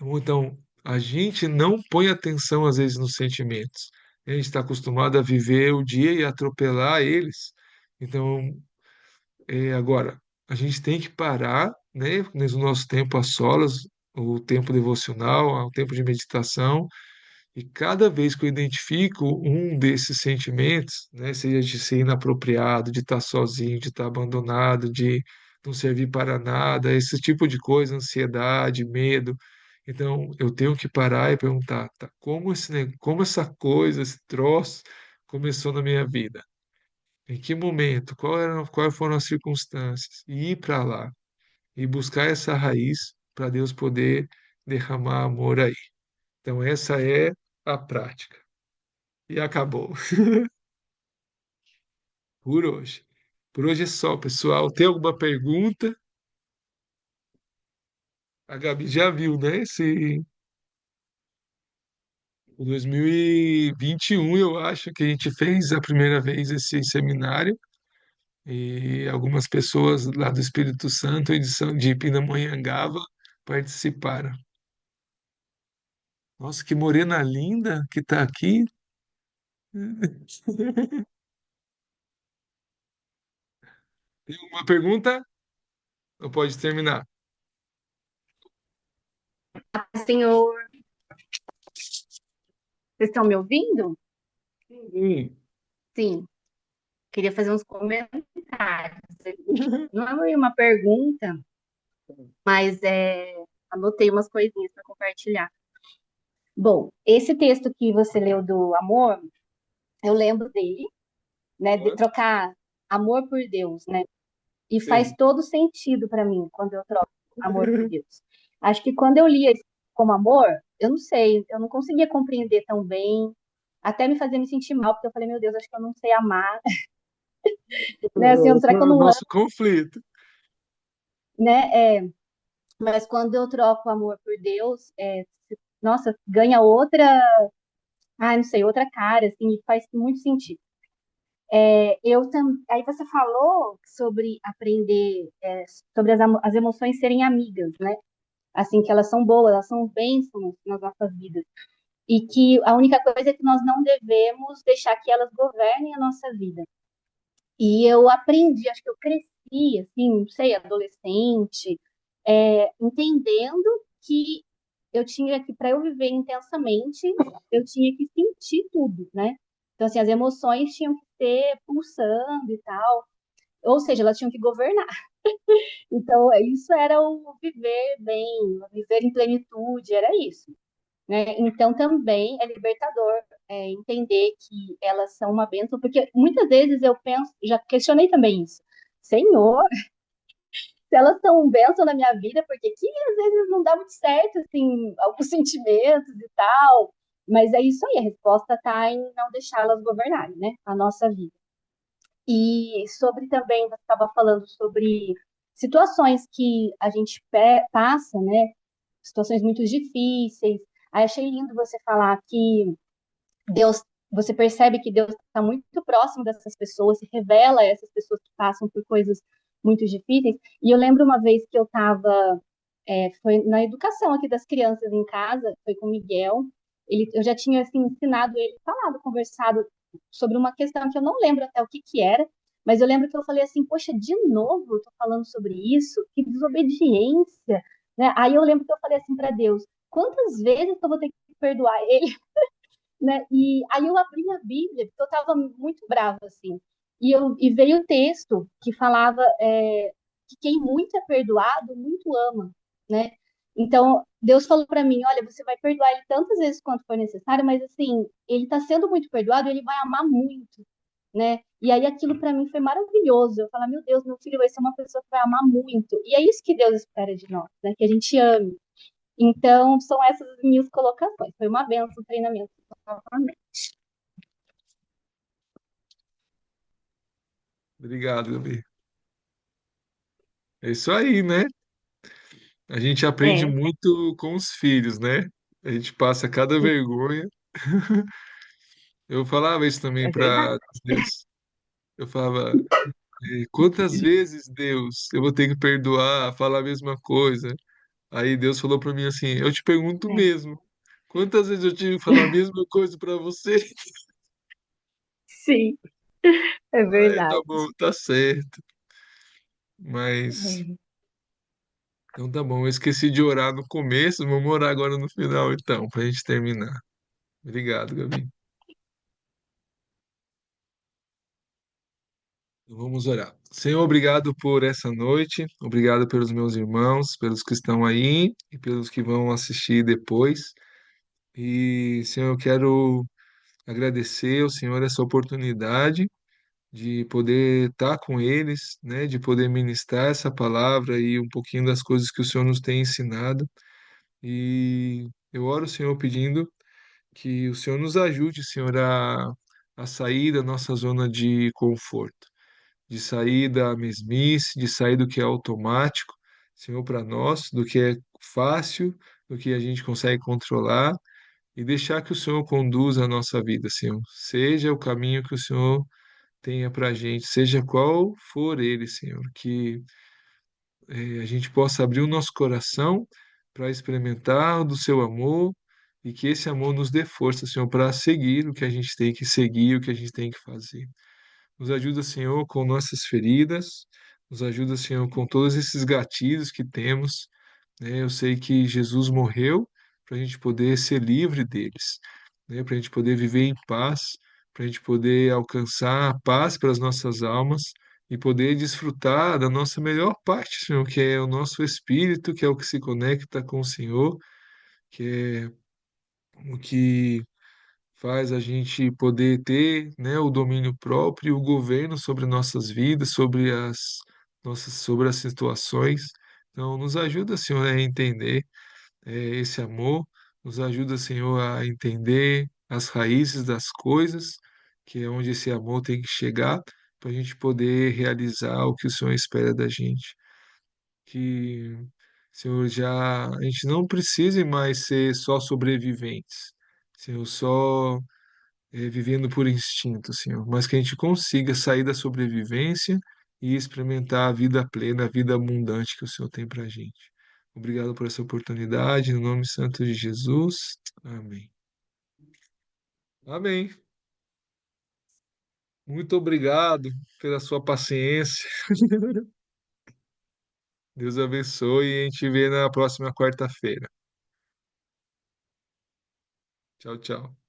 Então, a gente não põe atenção às vezes nos sentimentos. A gente está acostumado a viver o dia e atropelar eles. Então, agora, a gente tem que parar, né, no nosso tempo a solas, o tempo devocional, o tempo de meditação, e cada vez que eu identifico um desses sentimentos, né, seja de ser inapropriado, de estar sozinho, de estar abandonado, de não servir para nada, esse tipo de coisa, ansiedade, medo. Então, eu tenho que parar e perguntar, tá, como essa coisa, esse troço começou na minha vida? Em que momento? Quais foram as circunstâncias? E ir para lá e buscar essa raiz para Deus poder derramar amor aí. Então, essa é a prática. E acabou por hoje. Por hoje é só, pessoal. Tem alguma pergunta? A Gabi já viu, né? O 2021, eu acho que a gente fez a primeira vez esse seminário e algumas pessoas lá do Espírito Santo e de Pindamonhangaba participaram. Nossa, que morena linda que está aqui. Tem alguma pergunta? Ou pode terminar? Senhor, vocês estão me ouvindo? Sim. Sim, queria fazer uns comentários. Não é uma pergunta, mas anotei umas coisinhas para compartilhar. Bom, esse texto que você leu do amor, eu lembro dele, né, de Aham. trocar amor por Deus, né? E faz Sei. todo sentido para mim quando eu troco amor por Deus. Acho que quando eu lia isso como amor, eu não sei, eu não conseguia compreender tão bem, até me fazer me sentir mal, porque eu falei, meu Deus, acho que eu não sei amar, né? Assim, Esse será que eu é o não amo, nosso conflito. né? Mas quando eu troco amor por Deus, nossa, ganha outra, não sei, outra cara, assim, e faz muito sentido. Aí você falou sobre aprender, sobre as emoções serem amigas, né? Assim, que elas são boas, elas são bênçãos nas nossas vidas. E que a única coisa é que nós não devemos deixar que elas governem a nossa vida. E eu aprendi, acho que eu cresci, assim, não sei, adolescente, entendendo que eu tinha que, para eu viver intensamente, eu tinha que sentir tudo, né? Então, assim, as emoções tinham que ser pulsando e tal. Ou seja, elas tinham que governar. Então, isso era o viver bem, o viver em plenitude, era isso, né? Então, também é libertador entender que elas são uma bênção, porque muitas vezes eu penso, já questionei também isso. Senhor, se elas são um bênção na minha vida, porque que às vezes não dá muito certo, assim, alguns sentimentos e tal. Mas é isso aí, a resposta está em não deixá-las governarem, né, a nossa vida. E sobre também, você estava falando sobre situações que a gente passa, né? Situações muito difíceis. Aí achei lindo você falar que Deus, você percebe que Deus está muito próximo dessas pessoas, se revela a essas pessoas que passam por coisas muito difíceis. E eu lembro uma vez que eu estava, foi na educação aqui das crianças em casa, foi com o Miguel. Eu já tinha assim, ensinado ele, falado, conversado sobre uma questão que eu não lembro até o que que era, mas eu lembro que eu falei assim, poxa, de novo eu tô falando sobre isso, que desobediência, né? Aí eu lembro que eu falei assim para Deus, quantas vezes eu vou ter que perdoar ele, né? E aí eu abri a Bíblia, porque eu estava muito brava, assim. E veio o texto que falava que quem muito é perdoado, muito ama, né? Então, Deus falou para mim, olha, você vai perdoar ele tantas vezes quanto for necessário, mas assim, ele está sendo muito perdoado, ele vai amar muito, né? E aí aquilo para mim foi maravilhoso. Eu falei, meu Deus, meu filho vai ser uma pessoa que vai amar muito. E é isso que Deus espera de nós, né? Que a gente ame. Então, são essas as minhas colocações. Foi uma benção o treinamento. Obrigado, Gabi. É isso aí, né? A gente aprende É, muito com os filhos, né? A gente passa cada vergonha. Eu falava isso também é verdade. para Deus. Eu falava, quantas vezes, Deus, eu vou ter que perdoar, falar a mesma coisa? Aí Deus falou para mim assim, eu te pergunto É. mesmo, quantas vezes eu tive que falar a mesma coisa para você? Sim, é Aí, tá verdade. bom, tá certo. Mas, É. então tá bom, eu esqueci de orar no começo, vamos orar agora no final então, pra gente terminar. Obrigado, Gabi. Vamos orar. Senhor, obrigado por essa noite, obrigado pelos meus irmãos, pelos que estão aí e pelos que vão assistir depois. E, Senhor, eu quero agradecer ao Senhor essa oportunidade de poder estar com eles, né, de poder ministrar essa palavra e um pouquinho das coisas que o Senhor nos tem ensinado. E eu oro, Senhor, pedindo que o Senhor nos ajude, Senhor, a sair da nossa zona de conforto, de sair da mesmice, de sair do que é automático, Senhor, para nós, do que é fácil, do que a gente consegue controlar e deixar que o Senhor conduza a nossa vida, Senhor. Seja o caminho que o Senhor tenha para a gente, seja qual for ele, Senhor, que a gente possa abrir o nosso coração para experimentar do seu amor e que esse amor nos dê força, Senhor, para seguir o que a gente tem que seguir, o que a gente tem que fazer. Nos ajuda, Senhor, com nossas feridas, nos ajuda, Senhor, com todos esses gatilhos que temos né? Eu sei que Jesus morreu para a gente poder ser livre deles, né? Para a gente poder viver em paz, para a gente poder alcançar a paz para as nossas almas e poder desfrutar da nossa melhor parte, Senhor, que é o nosso espírito, que é o que se conecta com o Senhor, que é o que faz a gente poder ter, né, o domínio próprio, o governo sobre nossas vidas, sobre as situações. Então, nos ajuda, Senhor, a entender esse amor, nos ajuda, Senhor, a entender as raízes das coisas, que é onde esse amor tem que chegar, para a gente poder realizar o que o Senhor espera da gente. Que, Senhor, já a gente não precise mais ser só sobreviventes, Senhor, só vivendo por instinto, Senhor, mas que a gente consiga sair da sobrevivência e experimentar a vida plena, a vida abundante que o Senhor tem para a gente. Obrigado por essa oportunidade, no nome santo de Jesus. Amém. Amém. Muito obrigado pela sua paciência. Deus abençoe e a gente vê na próxima quarta-feira. Tchau, tchau.